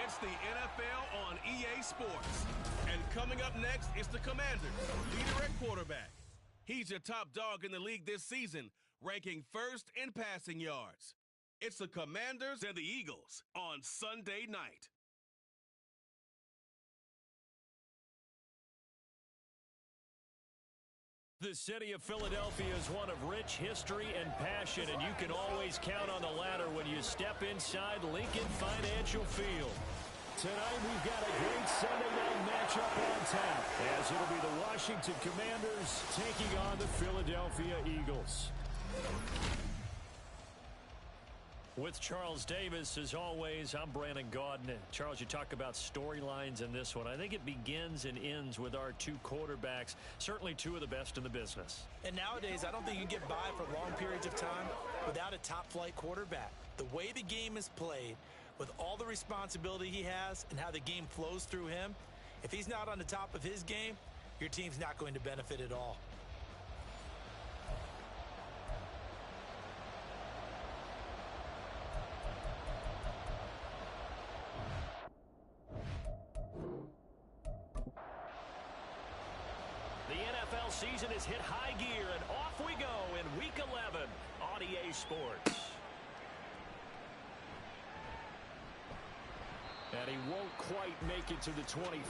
It's the NFL on EA Sports. And coming up next is the Commanders, leader at quarterback. He's your top dog in the league this season, ranking first in passing yards. It's the Commanders and the Eagles on Sunday night. The city of Philadelphia is one of rich history and passion, and you can always count on the latter when you step inside Lincoln Financial Field. Tonight we've got a great Sunday night matchup on tap, as it'll be the Washington Commanders taking on the Philadelphia Eagles. With Charles Davis, as always, I'm Brandon Gaudin. Charles, you talk about storylines in this one. I think it begins and ends with our two quarterbacks, certainly two of the best in the business. And nowadays, I don't think you can get by for long periods of time without a top-flight quarterback. The way the game is played, with all the responsibility he has and how the game flows through him, if he's not on the top of his game, your team's not going to benefit at all. The NFL season has hit high gear, and off we go in Week 11 on EA Sports. And he won't quite make it to the 25.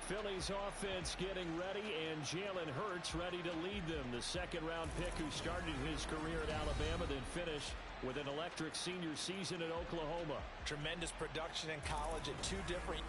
Philly's offense getting ready, and Jalen Hurts ready to lead them. The second-round pick who started his career at Alabama, then finished with an electric senior season at Oklahoma. Tremendous production in college at two different...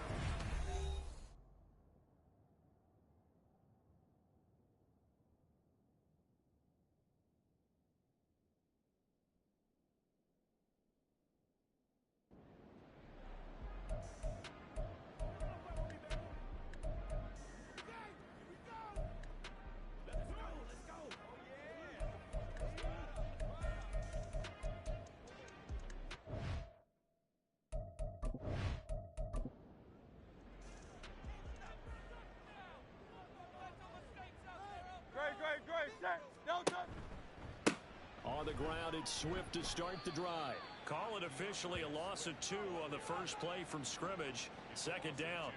On the ground, it's Swift to start the drive. Call it officially a loss of 2 on the first play from scrimmage. Second down.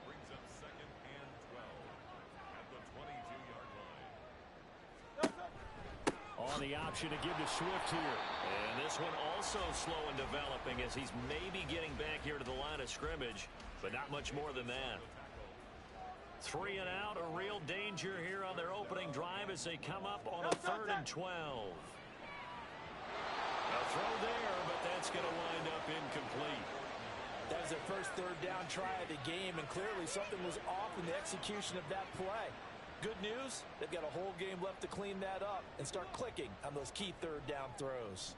Brings up second and 12 at the 22-yard line. On the option to give to Swift here. And this one also slow in developing as he's maybe getting back here to the line of scrimmage, but not much more than that. 3 and out, a real danger here on their opening drive as they come up on a 3rd and 12. A throw there, but that's going to wind up incomplete. That was their first third down try of the game, and clearly something was off in the execution of that play. Good news, they've got a whole game left to clean that up and start clicking on those key third down throws.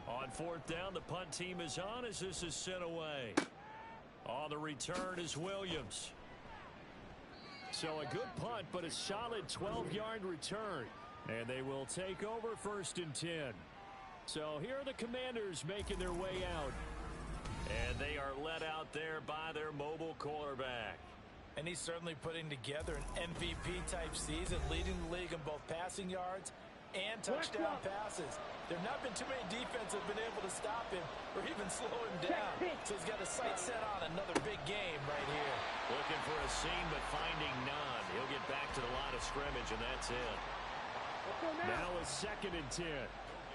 On 4th down, the punt team is on as this is sent away. On the return is Williams. So a good punt, but a solid 12-yard return. And they will take over 1st and 10. So here are the Commanders making their way out. And they are led out there by their mobile quarterback. And he's certainly putting together an MVP-type season, leading the league in both passing yards and touchdown passes. There have not been too many defenses that have been able to stop him or even slow him down. So he's got a sight set on another big game right here. Looking for a seam, but finding none. He'll get back to the line of scrimmage, and that's it. Now a 2nd and 10.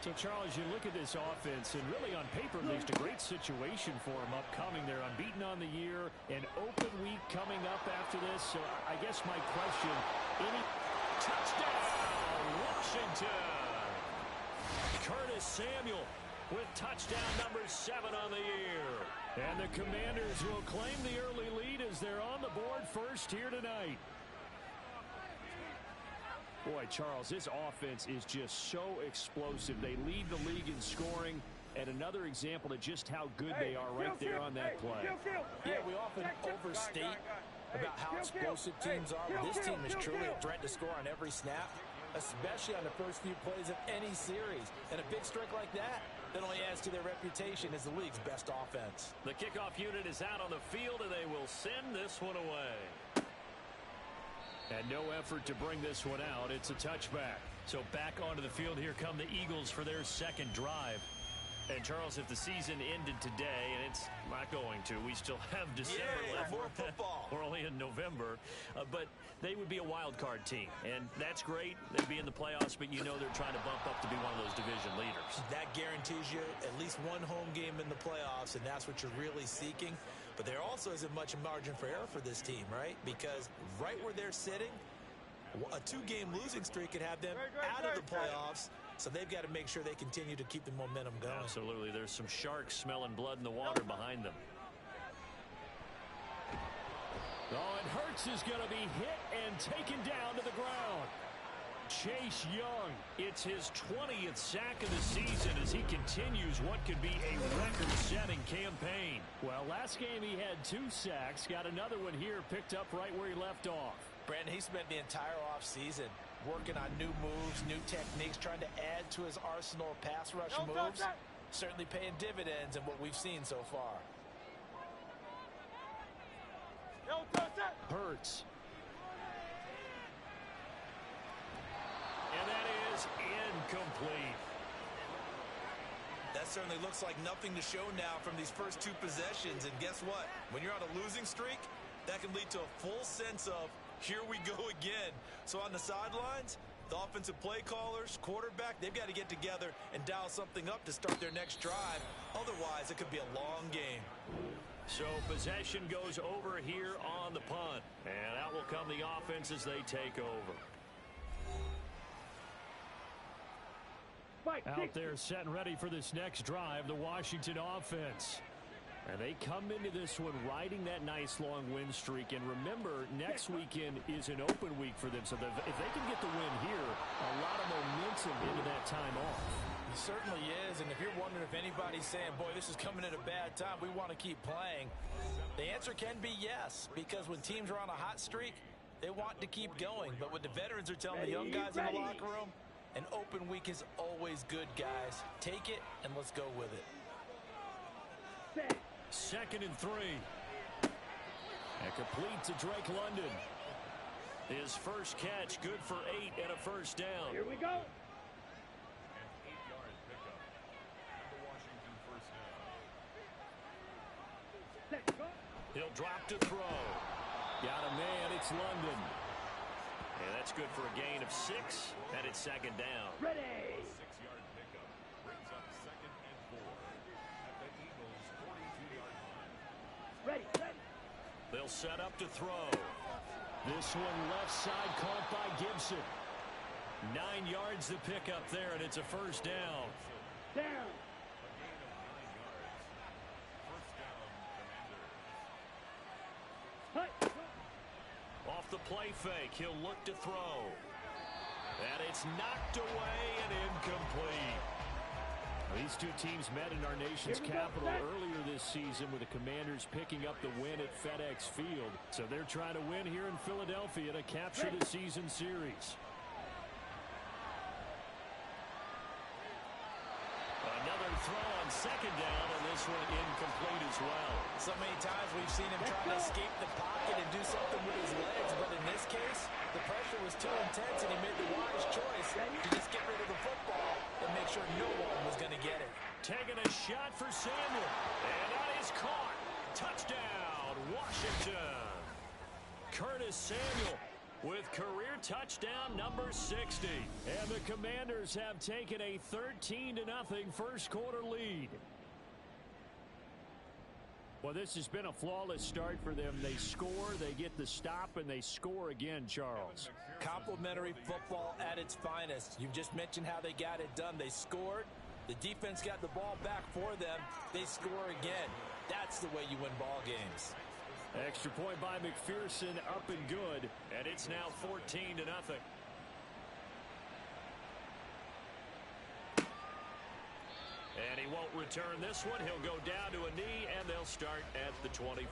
So, Charles, you look at this offense, and really on paper, at least a great situation for them upcoming. They're unbeaten on the year, an open week coming up after this. So I guess my question, any touchdown, Washington. Curtis Samuel with touchdown number 7 on the year. And the Commanders will claim the early lead as they're on the board first here tonight. Boy, Charles, this offense is just so explosive. They lead the league in scoring, and another example of just how good they are right there on that play. Yeah, we often overstate about how explosive teams are. This team is truly a threat to score on every snap, especially on the first few plays of any series. And a big strike like that only adds to their reputation as the league's best offense. The kickoff unit is out on the field, and they will send this one away. And no effort to bring this one out. It's a touchback. So back onto the field, here come the Eagles for their second drive. And, Charles, if the season ended today, and it's not going to, we still have December left. More football. We're only in November. But they would be a wild card team, and that's great. They'd be in the playoffs, but you know they're trying to bump up to be one of those division leaders. That guarantees you at least one home game in the playoffs, and that's what you're really seeking. But there also isn't much margin for error for this team, right? Because right where they're sitting, a 2-game losing streak could have them out of the playoffs. So they've got to make sure they continue to keep the momentum going. Absolutely. There's some sharks smelling blood in the water behind them. Oh, and Hurts is going to be hit and taken down to the ground. Chase Young. It's his 20th sack of the season as he continues what could be a record-setting campaign. Well, last game he had 2 sacks. Got another one here picked up right where he left off. Brandon, he spent the entire offseason working on new moves, new techniques, trying to add to his arsenal of pass rush moves. Certainly paying dividends in what we've seen so far. Hurts. And that is incomplete. That certainly looks like nothing to show now from these first 2 possessions. And guess what? When you're on a losing streak, that can lead to a full sense of, here we go again. So on the sidelines, the offensive play callers, quarterback, they've got to get together and dial something up to start their next drive. Otherwise, it could be a long game. So possession goes over here on the punt. And out will come the offense as they take over. Out there set and ready for this next drive, the Washington offense. And they come into this one riding that nice long win streak. And remember, next weekend is an open week for them. So if they can get the win here, a lot of momentum into that time off. It certainly is. And if you're wondering if anybody's saying, boy, this is coming at a bad time, we want to keep playing, the answer can be yes. Because when teams are on a hot streak, they want to keep going. But what the veterans are telling the young guys in the locker room, an open week is always good, guys. Take it and let's go with it. 2nd and 3. And complete to Drake London. His first catch, good for 8 and a first down. Here we go. An 8-yard pickup. And the Washington first down. He'll drop to throw. Got a man, it's London. And that's good for a gain of 6, and it's 2nd down. Ready. A 6-yard pickup brings up 2nd and 4 at the Eagles' 42-yard line. Ready. They'll set up to throw. This one left side caught by Gibson. 9 yards to pick up there, and it's a first down. Down. A gain of 9 yards. First down, Commanders. Off the play fake, he'll look to throw. And it's knocked away and incomplete. These 2 teams met in our nation's capital earlier this season with the Commanders picking up the win at FedEx Field. So they're trying to win here in Philadelphia to capture the season series. Another throw on 2nd down, and this one incomplete as well. So many times we've seen him trying to escape the pocket and do something with his legs, but in this case, the pressure was too intense and he made the wise choice to just get rid of the football and make sure no one was going to get it. Taking a shot for Samuel, and that is caught. Touchdown, Washington. Curtis Samuel with career touchdown number 60. And the Commanders have taken a 13-0 first quarter lead. Well, this has been a flawless start for them. They score, they get the stop, and they score again, Charles. Complimentary football at its finest. You've just mentioned how they got it done. They scored. The defense got the ball back for them. They score again. That's the way you win ball games. Extra point by McPherson, up and good. And it's now 14-0. And he won't return this one. He'll go down to a knee, and they'll start at the 25.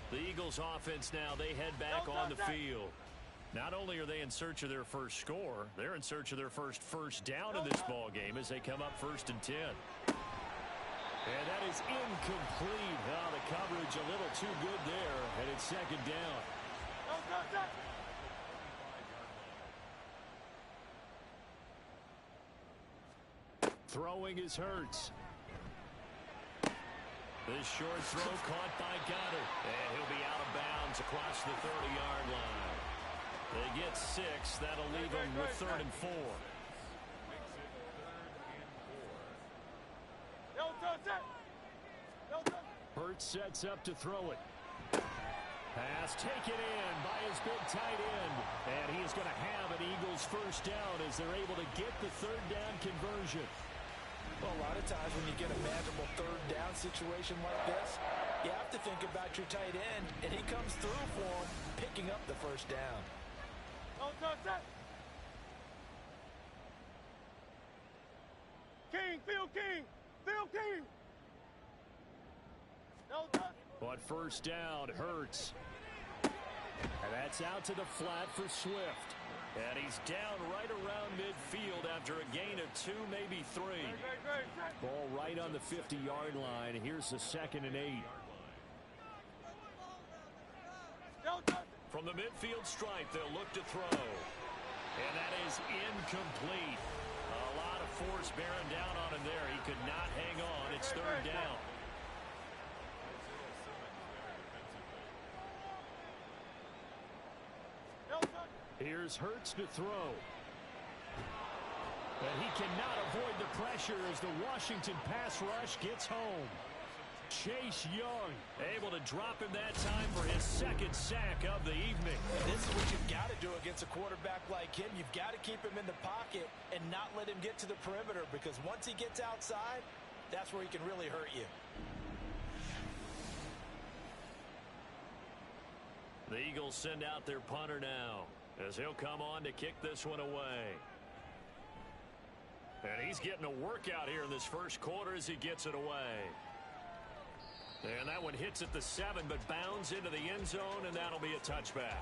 The Eagles offense now, they head back on the field. Not only are they in search of their first score, they're in search of their first down in this ball game as they come up 1st and 10. And that is incomplete. Oh, the coverage a little too good there, and it's 2nd down. Throwing is Hurts. This short throw caught by Goddard. And he'll be out of bounds across the 30-yard line. They get 6. That'll leave them with 3rd and 4. Hurts sets up to throw it. Pass taken in by his big tight end. And he is going to have an Eagles first down as they're able to get the 3rd down conversion. Well, a lot of times when you get a manageable 3rd down situation like this, you have to think about your tight end, and he comes through for him, picking up the 1st down. Phil King. But first down, Hurts. And that's out to the flat for Swift. And he's down right around midfield after a gain of 2, maybe 3. Ball right on the 50-yard line. Here's the 2nd and 8. From the midfield stripe, they'll look to throw. And that is incomplete. A lot of force bearing down on him there. He could not hang on. It's 3rd down. Here's Hurts to throw. And he cannot avoid the pressure as the Washington pass rush gets home. Chase Young able to drop him that time for his 2nd sack of the evening. This is what you've got to do against a quarterback like him. You've got to keep him in the pocket and not let him get to the perimeter, because once he gets outside, that's where he can really hurt you. The Eagles send out their punter now, as he'll come on to kick this one away. And he's getting a workout here in this first quarter as he gets it away. And that one hits at the 7, but bounds into the end zone, and that'll be a touchback.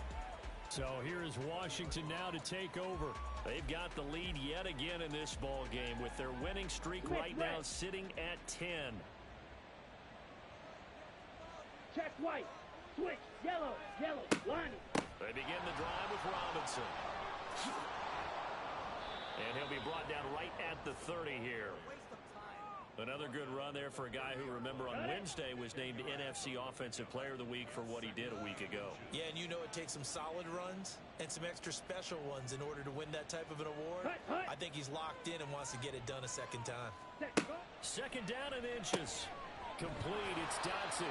So here is Washington now to take over. They've got the lead yet again in this ball game with their winning streak right now sitting at 10. Check white. Switch. Yellow. Line. They begin the drive with Robinson. And he'll be brought down right at the 30 here. Another good run there for a guy who, remember, on Wednesday was named NFC Offensive Player of the Week for what he did a week ago. Yeah, and you know it takes some solid runs and some extra special ones in order to win that type of an award. I think he's locked in and wants to get it done a 2nd time. 2nd down and inches. Complete. It's Dotson.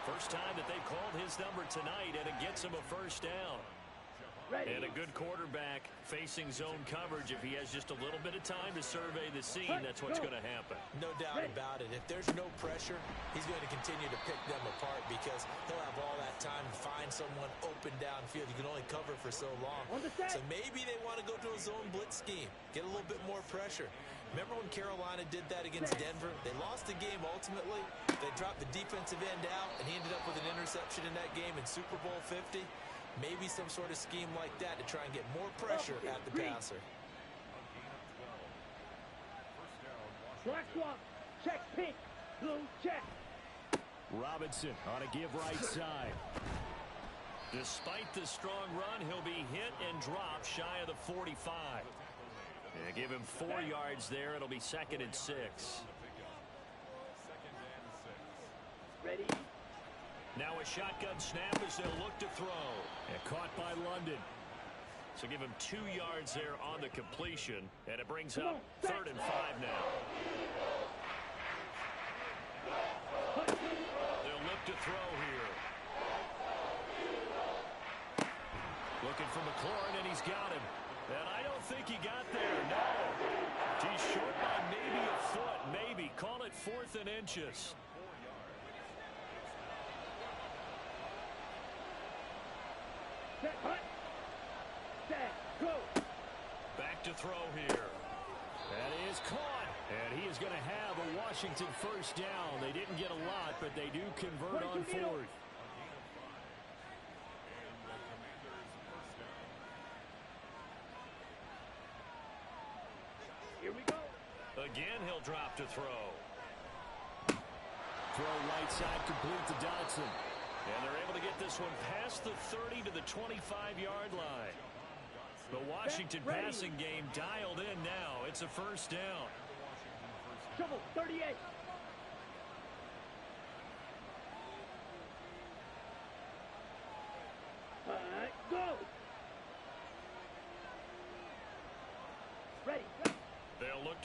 First time that they've called his number tonight, and it gets him a first down. And a good quarterback facing zone coverage. If he has just a little bit of time to survey the scene, that's what's going to happen. No doubt about it. If there's no pressure, he's going to continue to pick them apart, because he'll have all that time to find someone open downfield. You can only cover for so long. So maybe they want to go to a zone blitz scheme, get a little bit more pressure. Remember when Carolina did that against Denver? They lost the game ultimately. They dropped the defensive end out, and he ended up with an interception in that game in Super Bowl 50. Maybe some sort of scheme like that to try and get more pressure at the passer. Black swap. Check pink. Blue check. Robinson on a give right side. Despite the strong run, he'll be hit and dropped shy of the 45. Yeah, give him 4 yards there. It'll be 2nd and 6. Ready. Now a shotgun snap as they'll look to throw. And caught by London. So give him 2 yards there on the completion. And it brings up 3rd and 5 now. They'll look to throw here. Looking for McLaurin, and he's got him. And I don't think he got there. No. He's short by maybe a foot. Maybe. Call it 4th and inches. Set, hut. Set, go. Back to throw here. That is caught. And he is going to have a Washington first down. They didn't get a lot, but they do convert on 4th. Here we go. Again, he'll drop to throw. Throw right side complete to Dotson. And they're able to get this one past the 30 to the 25-yard line. The Washington passing game dialed in now. It's a first down. Shovel 38.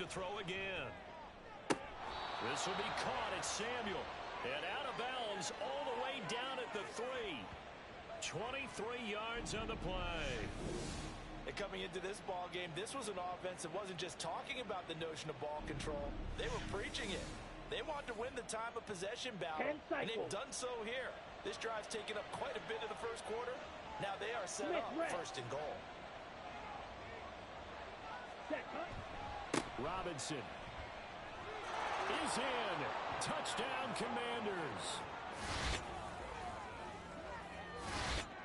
to throw again. This will be caught at Samuel. And out of bounds all the way down at the 3. 23 yards on the play. And coming into this ball game, this was an offense that wasn't just talking about the notion of ball control. They were preaching it. They wanted to win the time of possession battle, and they've done so here. This drive's taken up quite a bit of the first quarter. Now they are set up first and goal. Robinson is in. Touchdown, Commanders.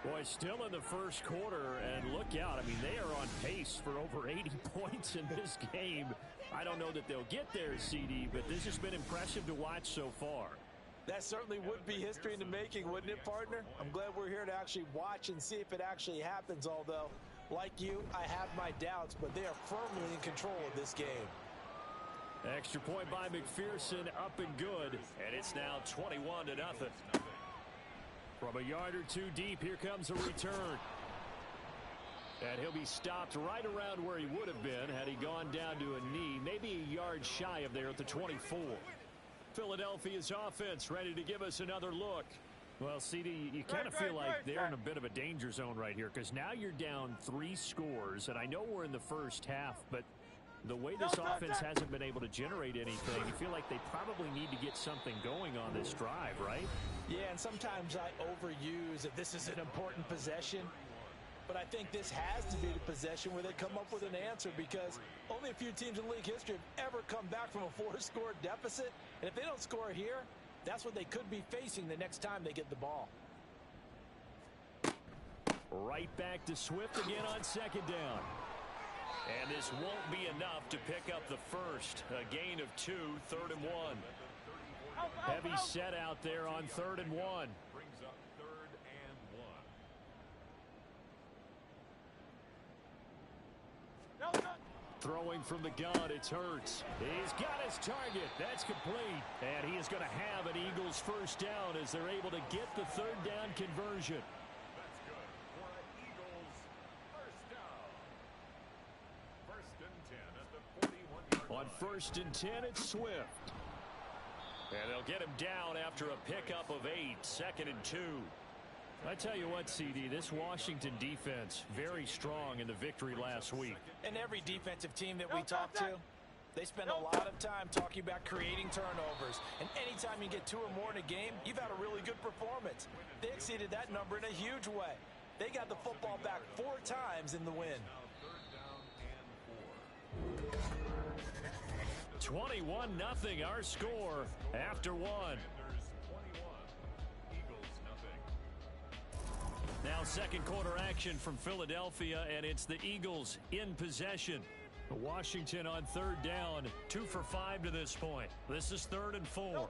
Boy, still in the first quarter, and look out. I mean, they are on pace for over 80 points in this game. I don't know that they'll get there, CD, but this has been impressive to watch so far. That certainly would be history in the making, wouldn't it, partner? I'm glad we're here to actually watch and see if it actually happens, although, like you, I have my doubts, but they are firmly in control of this game. Extra point by McPherson, up and good, and it's now 21-0. From a yard or two deep, here comes a return. And he'll be stopped right around where he would have been had he gone down to a knee, maybe a yard shy of there at the 24. Philadelphia's offense ready to give us another look. Well, CD, you kind of feel like they're in a bit of a danger zone right here because now you're down 3 scores, and I know we're in the first half, but the way this offense hasn't been able to generate anything, you feel like they probably need to get something going on this drive, right? Yeah, and sometimes I overuse that this is an important possession, but I think this has to be the possession where they come up with an answer because only a few teams in league history have ever come back from a 4-score deficit, and if they don't score here, that's what they could be facing the next time they get the ball. Right back to Swift again on second down. And this won't be enough to pick up the first. A gain of 2, 3rd and 1. Heavy set out there on 3rd and 1. Brings up 3rd and 1. Throwing from the gun, it's Hurts. He's got his target. That's complete. And he is going to have an Eagles first down as they're able to get the 3rd down conversion. That's good for an Eagles first down. 1st and 10 at the 41-yard line. On 1st and 10, it's Swift. And they'll get him down after a pickup of 8, 2nd and 2. I tell you what, CD, this Washington defense, very strong in the victory last week. And every defensive team that we talk to, they spend a lot of time talking about creating turnovers. And anytime you get 2 or more in a game, you've had a really good performance. They exceeded that number in a huge way. They got the football back 4 times in the win. 21-0 our score after 1. Now second quarter action from Philadelphia, and it's the Eagles in possession. Washington on 3rd down, 2 for 5 to this point. This is 3rd and 4.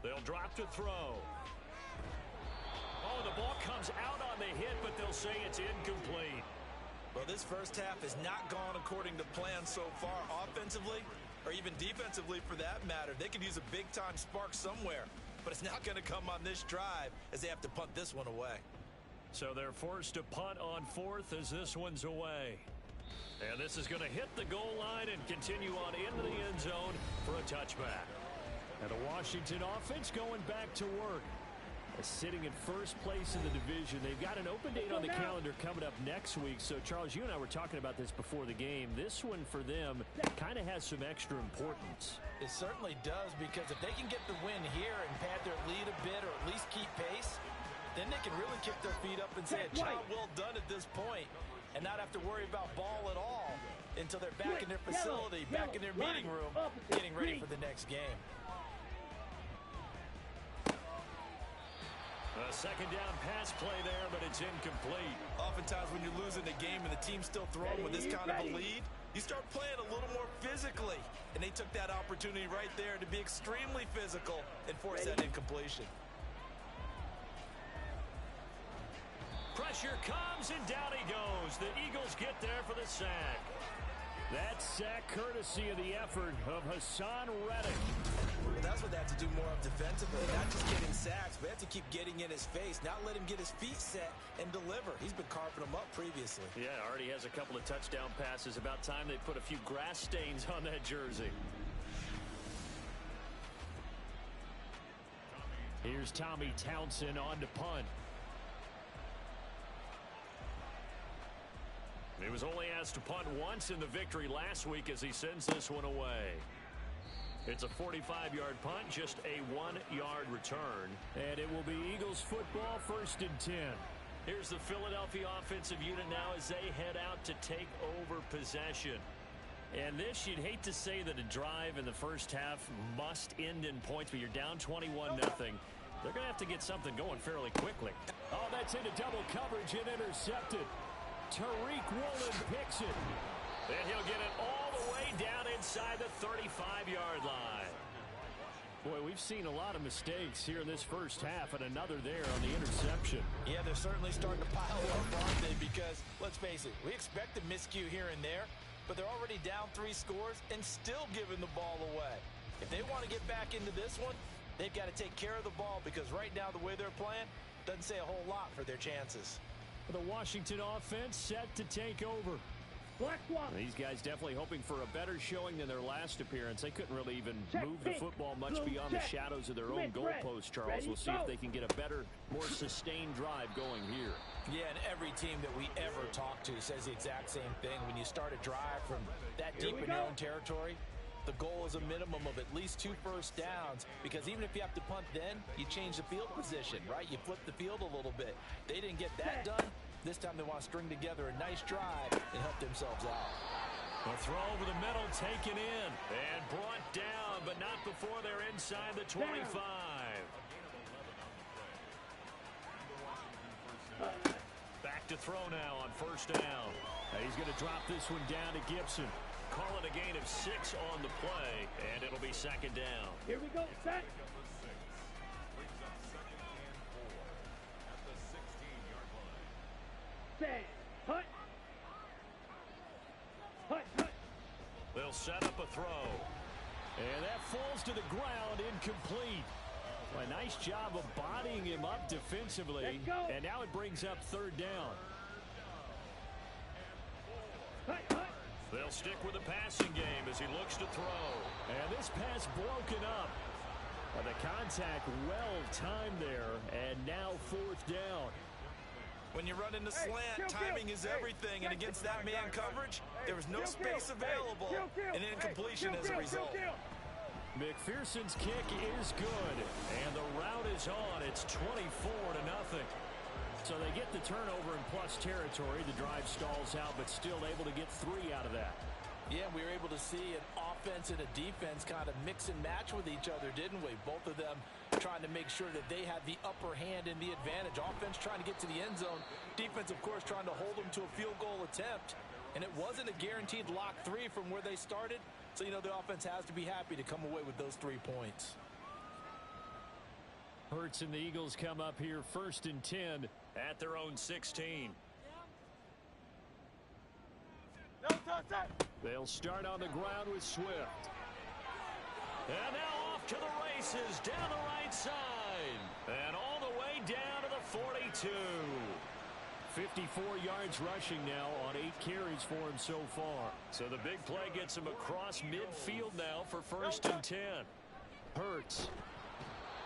They'll drop to throw. Oh, the ball comes out on the hit, but they'll say it's incomplete. Well, this first half has not gone according to plan so far offensively, or even defensively for that matter. They could use a big-time spark somewhere, but it's not going to come on this drive as they have to punt this one away. So they're forced to punt on 4th as this one's away. And this is going to hit the goal line and continue on into the end zone for a touchback. And the Washington offense going back to work. Sitting in first place in the division. They've got an open date on the calendar coming up next week. So, Charles, you and I were talking about this before the game. This one for them kind of has some extra importance. It certainly does, because if they can get the win here and pad their lead a bit or at least keep pace, then they can really kick their feet up and say a job well done at this point and not have to worry about ball at all until they're back in their facility, back in their meeting room, getting ready for the next game. A second down pass play there, but it's incomplete. Oftentimes when you're losing the game and the team's still throwing with this kind of a lead, you start playing a little more physically. And they took that opportunity right there to be extremely physical and force that incompletion. Pressure comes, and down he goes. The Eagles get there for the sack. That sack courtesy of the effort of Hassan Reddick. Well, that's what they have to do more of defensively, not just getting sacks, but have to keep getting in his face, not let him get his feet set and deliver. He's been carving them up previously. Yeah, already has a couple of touchdown passes. About time they put a few grass stains on that jersey. Here's Tommy Townsend on to punt. He was only asked to punt once in the victory last week as he sends this one away. It's a 45-yard punt, just a 1-yard return. And it will be Eagles football, 1st and 10. Here's the Philadelphia offensive unit now as they head out to take over possession. And this, you'd hate to say that a drive in the first half must end in points, but you're down 21-0. They're going to have to get something going fairly quickly. Oh, that's into double coverage and intercepted. Tariq Woolen picks it. And he'll get it all the way down inside the 35-yard line. Boy, we've seen a lot of mistakes here in this first half, and another there on the interception. Yeah, they're certainly starting to pile up, aren't they? Because, let's face it, we expect a miscue here and there, but they're already down 3 scores and still giving the ball away. If they want to get back into this one, they've got to take care of the ball, because right now the way they're playing doesn't say a whole lot for their chances. The Washington offense set to take over. These guys definitely hoping for a better showing than their last appearance. They couldn't really even move the football much beyond the shadows of their own goalpost, Charles. We'll see if they can get a better, more sustained drive going here. Yeah, and every team that we ever talk to says the exact same thing. When you start a drive from that deep in your own territory, the goal is a minimum of at least 2 first downs, because even if you have to punt then, you change the field position, right? You flip the field a little bit. They didn't get that done. This time they want to string together a nice drive and help themselves out. The throw over the middle taken in and brought down, but not before they're inside the 25. Back to throw now on 1st down. He's going to drop this one down to Gibson. Call it a gain of 6 on the play, and it'll be 2nd down. Here we go, set. Set. Hut. Hut, hut. They'll set up a throw. And that falls to the ground, incomplete. A nice job of bodying him up defensively. Let's go. And now it brings up 3rd down. Hut, hut. They'll stick with the passing game as he looks to throw. And this pass broken up. The contact well timed there. And now 4th down. When you run into slant, timing is everything, and against that man coverage, there was no space available, and incompletion as a result. McPherson's kick is good, and the route is on. It's 24-0. So they get the turnover in plus territory. The drive stalls out, but still able to get 3 out of that. Yeah, we were able to see an offense and a defense kind of mix and match with each other, didn't we? Both of them trying to make sure that they had the upper hand and the advantage. Offense trying to get to the end zone. Defense, of course, trying to hold them to a field goal attempt. And it wasn't a guaranteed lock 3 from where they started. So, you know, the offense has to be happy to come away with those 3 points. Hurts and the Eagles come up here 1st and 10 at their own 16. They'll start on the ground with Swift. And now off to the races down the right side. And all the way down to the 42. 54 yards rushing now on 8 carries for him so far. So the big play gets him across midfield now for 1st and 10. Hurts.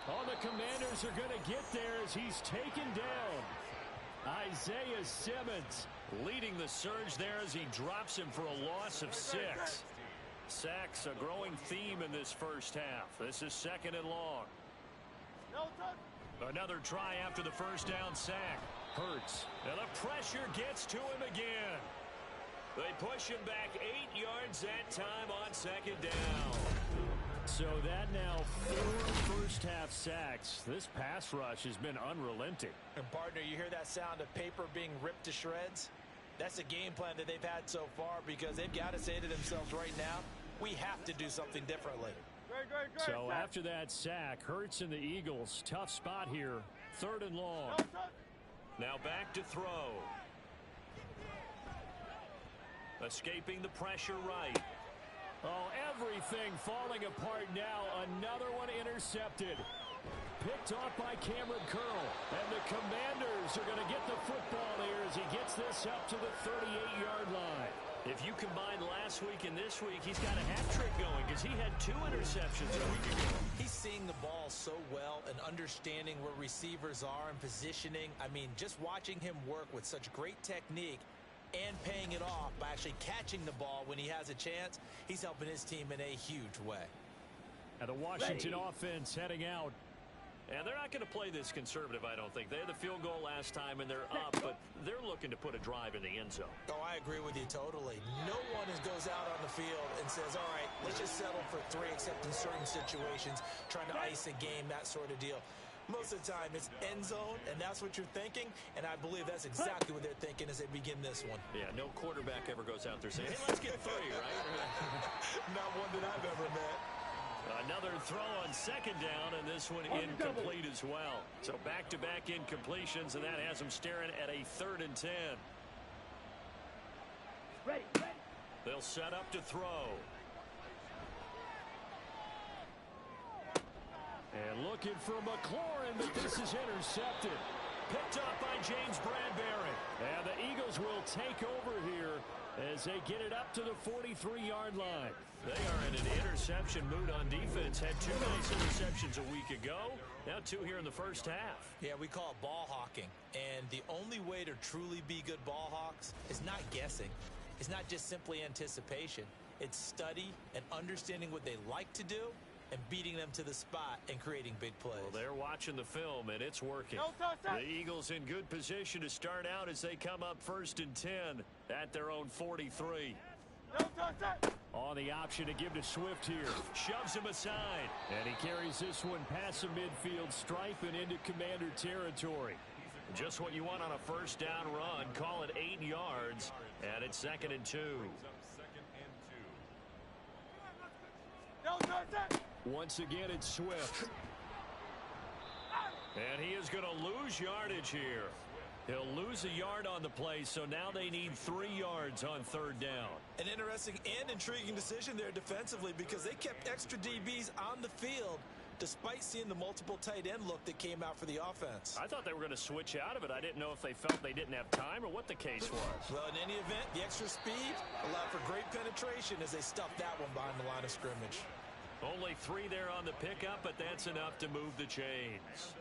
Oh, the Commanders are going to get there as he's taken down. Isaiah Simmons leading the surge there as he drops him for a loss of 6. Sacks a growing theme in this first half. This is 2nd and long. Another try after the 1st down sack. Hurts. And the pressure gets to him again. They push him back 8 yards that time on 2nd down. So that now 4 first-half sacks. This pass rush has been unrelenting. And, partner, you hear that sound of paper being ripped to shreds? That's the game plan that they've had so far, because they've got to say to themselves right now, we have to do something differently. So after that sack, Hurts and the Eagles, tough spot here, 3rd and long. Now back to throw. Escaping the pressure right. Oh, everything falling apart now. Another one intercepted. picked off by Cameron Curl. And the Commanders are going to get the football here as he gets this up to the 38-yard line. If you combine last week and this week, he's got a hat trick going because he had 2 interceptions a week ago. He's seeing the ball so well and understanding where receivers are and positioning. I mean, just watching him work with such great technique and paying it off by actually catching the ball when he has a chance, he's helping his team in a huge way. And the Washington offense heading out. And they're not going to play this conservative, I don't think. They had the field goal last time, and they're up, but they're looking to put a drive in the end zone. Oh, I agree with you totally. No one goes out on the field and says, all right, let's just settle for 3, except in certain situations, trying to ice a game, that sort of deal. Most of the time, it's end zone, and that's what you're thinking, and I believe that's exactly what they're thinking as they begin this one. Yeah, no quarterback ever goes out there saying, hey, let's get 3, right? Not one that I've ever met. Another throw on second down, and this one incomplete as well. So back-to-back incompletions, and that has them staring at a 3rd and 10. Ready. They'll set up to throw. And looking for McLaurin, but this is intercepted. Picked up by James Bradbury. And the Eagles will take over here as they get it up to the 43-yard line. They are in an interception mood on defense. Had 2 nice interceptions a week ago. Now 2 here in the first half. Yeah, we call it ball hawking. And the only way to truly be good ball hawks is not guessing. It's not just simply anticipation. It's study and understanding what they like to do and beating them to the spot and creating big plays. Well, they're watching the film, and it's working. The Eagles in good position to start out as they come up 1st and 10 at their own 43. On the option to give to Swift here. Shoves him aside. And he carries this one past the midfield stripe and into Commander territory. Just what you want on a first down run. Call it 8 yards, and it's 2nd and 2. Once again, it's Swift. And he is going to lose yardage here. He'll lose a yard on the play, so now they need 3 yards on 3rd down. An interesting and intriguing decision there defensively because they kept extra DBs on the field despite seeing the multiple tight end look that came out for the offense. I thought they were going to switch out of it. I didn't know if they felt they didn't have time or what the case was. Well, in any event, the extra speed allowed for great penetration as they stuffed that one behind the line of scrimmage. Only 3 there on the pickup, but that's enough to move the chains.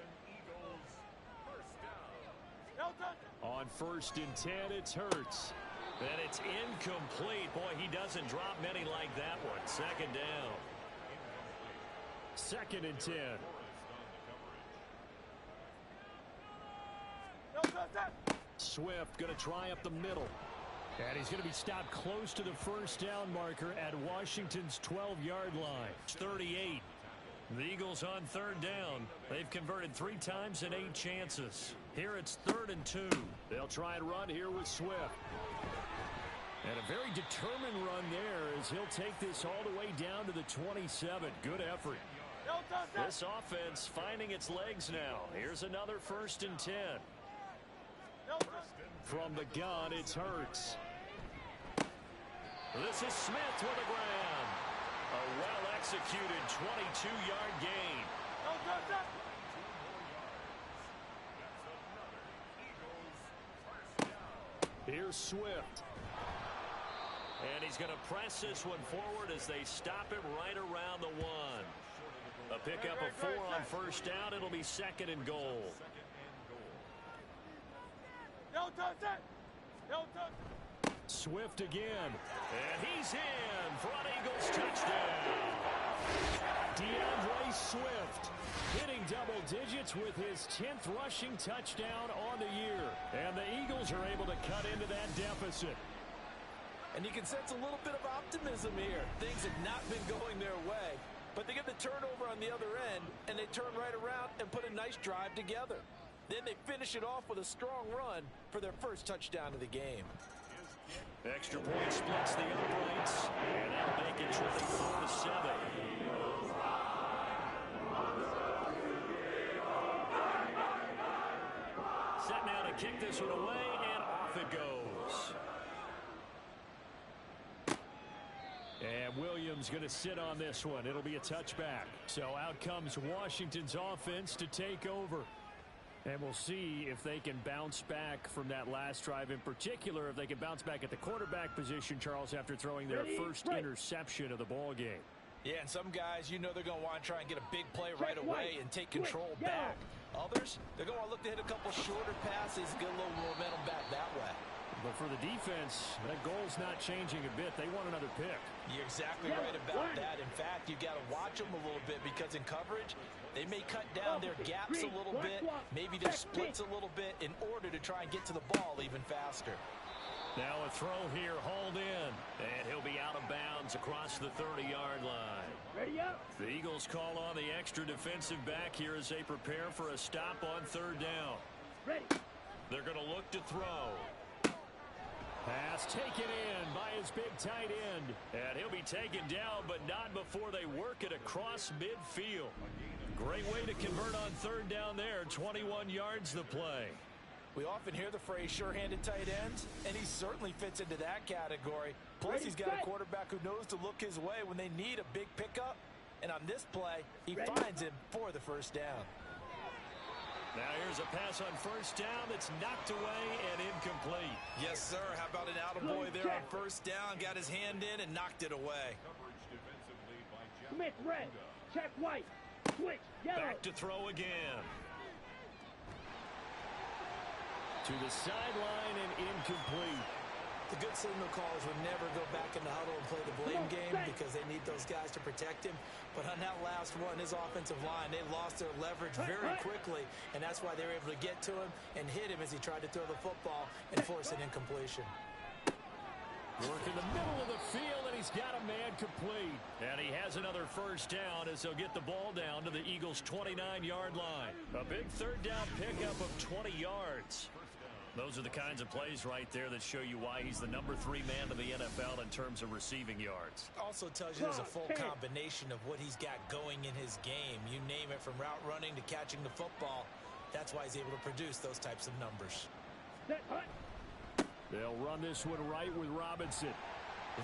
On 1st and 10, it's Hurts. And it's incomplete. Boy, he doesn't drop many like that one. 2nd down. 2nd and 10. Swift going to try up the middle. And he's going to be stopped close to the first down marker at Washington's 12-yard line. It's 38. The Eagles on 3rd down. They've converted 3 times in 8 chances. Here it's 3rd and 2. They'll try and run here with Swift. And a very determined run there as he'll take this all the way down to the 27. Good effort. This offense finding its legs now. Here's another 1st and 10. From the gun, it's Hurts. This is Smith with a grab. A well-executed 22-yard gain. Here's Swift. And he's going to press this one forward as they stop him right around the 1. A pickup of 4 on 1st down. It'll be 2nd and goal. Swift again. And he's in for an Eagles touchdown. DeAndre Swift hitting double digits with his 10th rushing touchdown on the year. And the Eagles are able to cut into that deficit. And you can sense a little bit of optimism here. Things have not been going their way. But they get the turnover on the other end, and they turn right around and put a nice drive together. Then they finish it off with a strong run for their first touchdown of the game. Extra point splits the uprights, and that'll make it 24-7. Set now to kick this one away, and off it goes. And And Williams going to sit on this one. It'll be a touchback. So out comes Washington's offense to take over. And we'll see if they can bounce back from that last drive. In particular, if they can bounce back at the quarterback position, Charles, after throwing their first interception of the ball game. Yeah, and some guys, you know they're going to want to try and get a big play right away and take control back. Others, they're going to look to hit a couple shorter passes, get a little momentum back that way. But for the defense, that goal's not changing a bit. They want another pick. You're exactly right about that. In fact, you got to watch them a little bit because in coverage, they may cut down their gaps a little bit, maybe their splits a little bit in order to try and get to the ball even faster. Now a throw here, hauled in. And he'll be out of bounds across the 30-yard line. Ready up. The Eagles call on the extra defensive back here as they prepare for a stop on third down. Ready. They're going to look to throw. Pass taken in by his big tight end. And he'll be taken down, but not before they work it across midfield. Great way to convert on third down there. 21 yards the play. We often hear the phrase sure-handed tight ends, and he certainly fits into that category. Plus, he's got a quarterback who knows to look his way when they need a big pickup. And on this play, he finds him for the first down. Now here's a pass on first down that's knocked away and incomplete. Yes, sir. How about an attaboy there on first down? Got his hand in and knocked it away. Smith red. Check white. Switch yellow. Back to throw again. To the sideline and incomplete. The good signal callers would never go back in the huddle and play the blame game because they need those guys to protect him. But on that last one, his offensive line, they lost their leverage very quickly, and that's why they were able to get to him and hit him as he tried to throw the football and force an incompletion. Work in the middle of the field, and he's got a man complete. And he has another first down as they'll get the ball down to the Eagles' 29-yard line. A big third down pickup of 20 yards. Those are the kinds of plays right there that show you why he's the number 3 man in the NFL in terms of receiving yards. Also tells you there's a full combination of what he's got going in his game. You name it, from route running to catching the football. That's why he's able to produce those types of numbers. They'll run this one right with Robinson.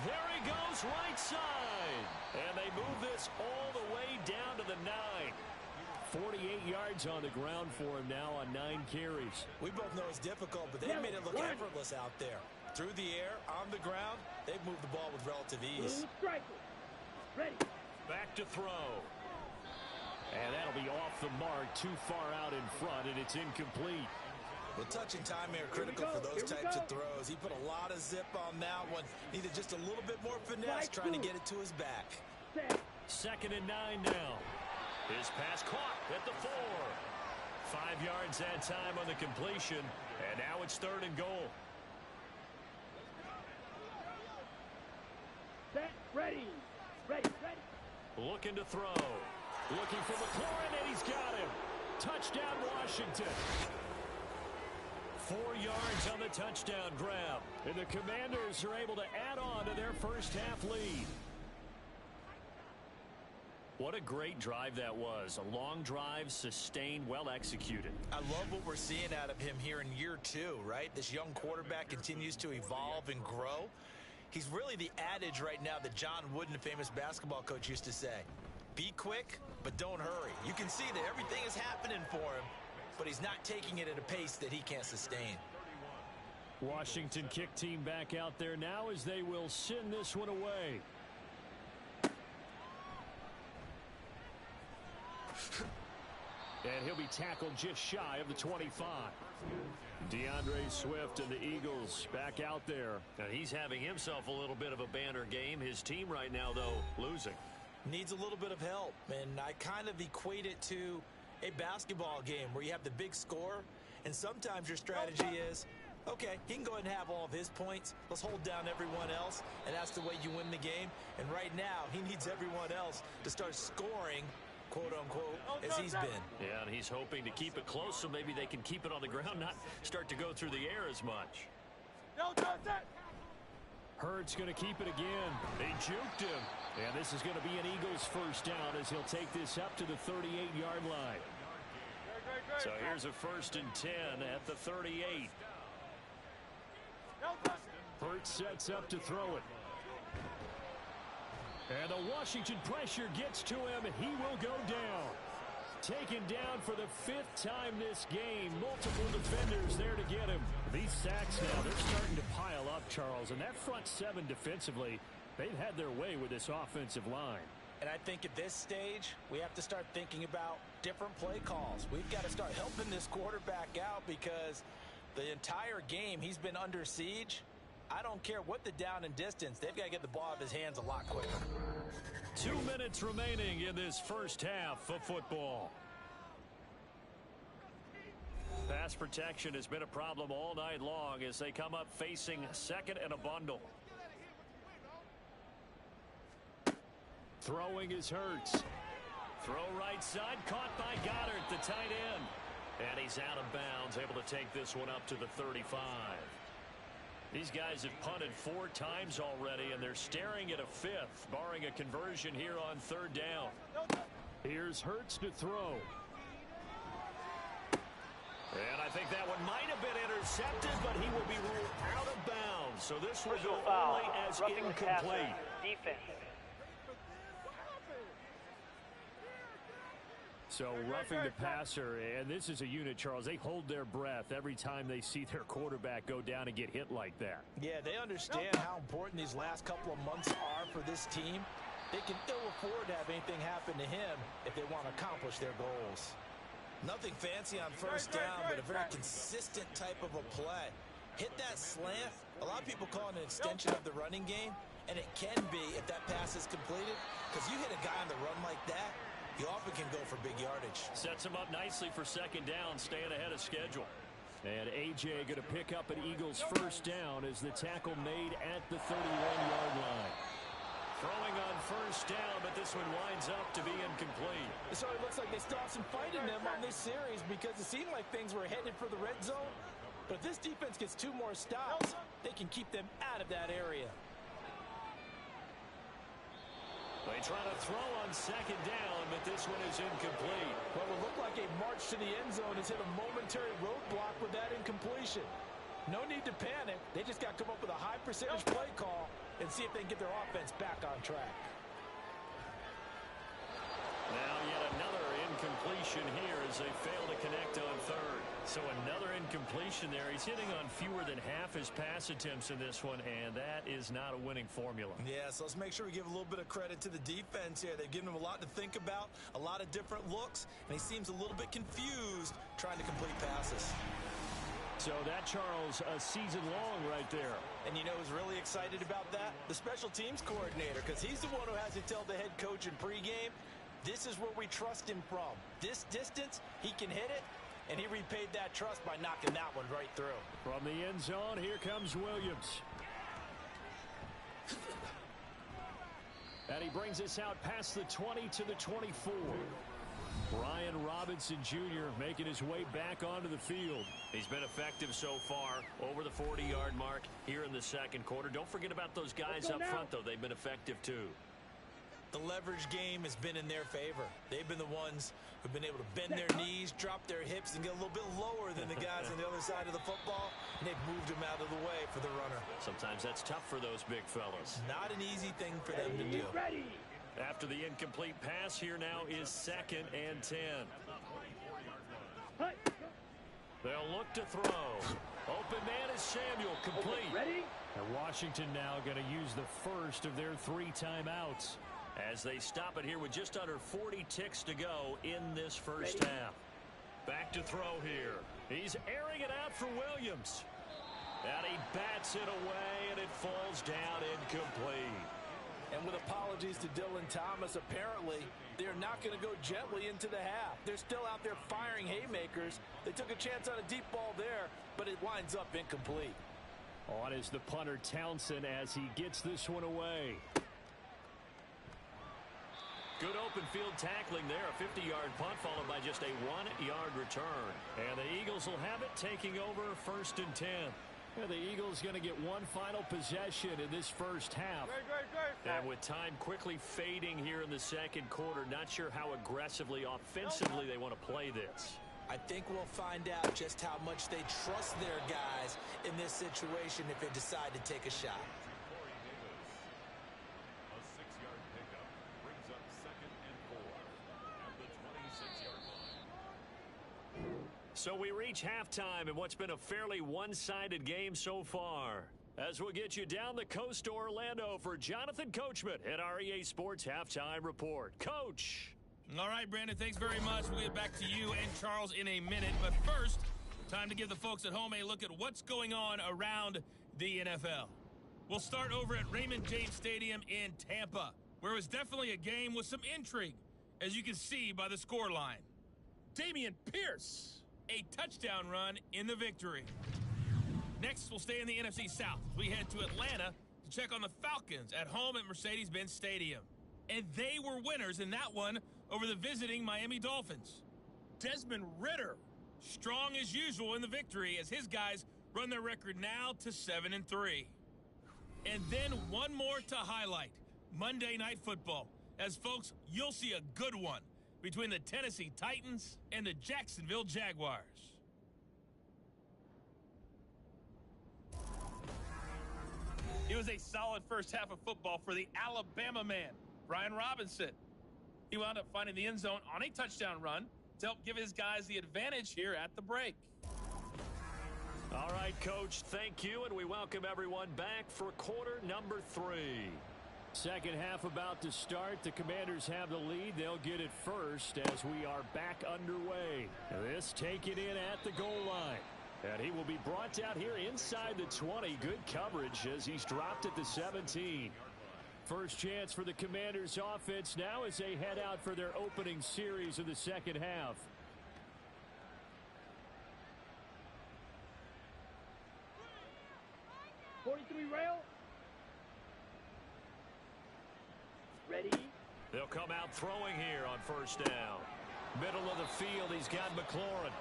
There he goes, right side. And they move this all the way down to the 9. 48 yards on the ground for him now on 9 carries. We both know it's difficult, but they've made it look effortless out there. Through the air, on the ground, they've moved the ball with relative ease. Ready. Back to throw. And that'll be off the mark, too far out in front, and it's incomplete. Well, touch and time are critical for those types of throws. He put a lot of zip on that one. Needed just a little bit more finesse trying to get it to his back. 2nd and 9 now. His pass caught at the 4. 5 yards that time on the completion, and now it's 3rd and goal. Set, ready. Looking to throw. Looking for McLaurin, and he's got him. Touchdown, Washington. 4 yards on the touchdown grab. And the Commanders are able to add on to their first half lead. What a great drive that was. A long drive, sustained, well executed. I love what we're seeing out of him here in year 2, right? This young quarterback continues to evolve and grow. He's really the adage right now that John Wooden, the famous basketball coach, used to say. Be quick, but don't hurry. You can see that everything is happening for him, but he's not taking it at a pace that he can't sustain. Washington kick team back out there now as they will send this one away. And he'll be tackled just shy of the 25. DeAndre Swift and the Eagles back out there. And he's having himself a little bit of a banner game. His team right now, though, losing. Needs a little bit of help, and I kind of equate it to a basketball game where you have the big score, and sometimes your strategy is, okay, he can go ahead and have all of his points. Let's hold down everyone else, and that's the way you win the game. And right now, he needs everyone else to start scoring, quote-unquote, as he's been. Yeah, and he's hoping to keep it close so maybe they can keep it on the ground, not start to go through the air as much. Hurts going to keep it again. They juked him. And this is going to be an Eagles first down as he'll take this up to the 38-yard line. So here's a 1st and 10 at the 38. Hurts sets up to throw it. And the Washington pressure gets to him. He will go down. Taken down for the 5th time this game. Multiple defenders there to get him. These sacks now, they're starting to pile up, Charles. And that front 7 defensively, they've had their way with this offensive line. And I think at this stage, we have to start thinking about different play calls. We've got to start helping this quarterback out because the entire game he's been under siege. I don't care what the down and distance. They've got to get the ball out of his hands a lot quicker. 2 minutes remaining in this first half of football. Pass protection has been a problem all night long as they come up facing 2nd and a bundle. Throwing is Hurts. Throw right side, caught by Goddard, the tight end. And he's out of bounds, able to take this one up to the 35. These guys have punted 4 times already, and they're staring at a 5th, barring a conversion here on 3rd down. Here's Hurts to throw. And I think that one might have been intercepted, but he will be ruled out of bounds. So this will go only as incomplete. Defense. So roughing the passer, and this is a unit, Charles. They hold their breath every time they see their quarterback go down and get hit like that. Yeah, they understand how important these last couple of months are for this team. They can ill afford to have anything happen to him if they want to accomplish their goals. Nothing fancy on 1st down, but a very consistent type of a play. Hit that slant. A lot of people call it an extension of the running game, and it can be if that pass is completed, because you hit a guy on the run like that, you often can go for big yardage. Sets him up nicely for 2nd down, staying ahead of schedule. And A.J. going to pick up an Eagles 1st down as the tackle made at the 31-yard line. Throwing on 1st down, but this one winds up to be incomplete. So it looks like they still have some fight in them on this series because it seemed like things were headed for the red zone. But if this defense gets 2 more stops, they can keep them out of that area. They try to throw on 2nd down, but this one is incomplete. What will look like a march to the end zone has hit a momentary roadblock with that incompletion. No need to panic. They just got to come up with a high percentage play call and see if they can get their offense back on track. Now yet another incompletion here as they fail to connect on 3rd. So another incompletion there. He's hitting on fewer than half his pass attempts in this one, and that is not a winning formula. Yeah, so let's make sure we give a little bit of credit to the defense here. They've given him a lot to think about, a lot of different looks, and he seems a little bit confused trying to complete passes. So that, Charles, a season long right there. And you know who's really excited about that? The special teams coordinator, because he's the one who has to tell the head coach in pregame, this is where we trust him from. This distance, he can hit it, and he repaid that trust by knocking that one right through. From the end zone, here comes Williams. And he brings us out past the 20 to the 24. Brian Robinson Jr. making his way back onto the field. He's been effective so far, over the 40-yard mark here in the 2nd quarter. Don't forget about those guys up front, though. They've been effective, too. The leverage game has been in their favor. They've been the ones who've been able to bend their knees, drop their hips, and get a little bit lower than the guys on the other side of the football, and they've moved them out of the way for the runner. Sometimes that's tough for those big fellas. Not an easy thing for them to do. Ready. After the incomplete pass, here now is 2nd and 10. They'll look to throw. Open man is Samuel, complete. Ready? And Washington now going to use the first of their 3 timeouts as they stop it here with just under 40 ticks to go in this first half. Back to throw here. He's airing it out for Williams. And he bats it away, and it falls down incomplete. And with apologies to Dylan Thomas, apparently they're not going to go gently into the half. They're still out there firing haymakers. They took a chance on a deep ball there, but it winds up incomplete. On is the punter Townsend as he gets this one away. Good open field tackling there. A 50-yard punt followed by just a 1-yard return. And the Eagles will have it, taking over 1st and 10. And the Eagles going to get one final possession in this first half. And with time quickly fading here in the 2nd quarter, not sure how aggressively, offensively they want to play this. I think we'll find out just how much they trust their guys in this situation if they decide to take a shot. A 6-yard pickup. So we reach halftime in what's been a fairly one-sided game so far. As we'll get you down the coast to Orlando for Jonathan Coachman at our EA Sports Halftime Report. Coach. All right, Brandon, thanks very much. We'll get back to you and Charles in a minute. But first, time to give the folks at home a look at what's going on around the NFL. We'll start over at Raymond James Stadium in Tampa, where it was definitely a game with some intrigue, as you can see by the scoreline. Dameon Pierce, a touchdown run in the victory. Next, we'll stay in the NFC South. We head to Atlanta to check on the Falcons at home at Mercedes-Benz Stadium. And they were winners in that one over the visiting Miami Dolphins. Desmond Ridder, strong as usual in the victory as his guys run their record now to 7-3. And then one more to highlight, Monday Night Football. As folks, you'll see a good one between the Tennessee Titans and the Jacksonville Jaguars. It was a solid first half of football for the Alabama man, Brian Robinson. He wound up finding the end zone on a touchdown run to help give his guys the advantage here at the break. All right, Coach, thank you, and we welcome everyone back for quarter number 3. Second half about to start. The Commanders have the lead. They'll get it first as we are back underway. This taken in at the goal line. And he will be brought down here inside the 20. Good coverage as he's dropped at the 17. First chance for the Commanders offense now as they head out for their opening series of the second half. rail. Ready. They'll come out throwing here on first down. Middle of the field, he's got McLaurin.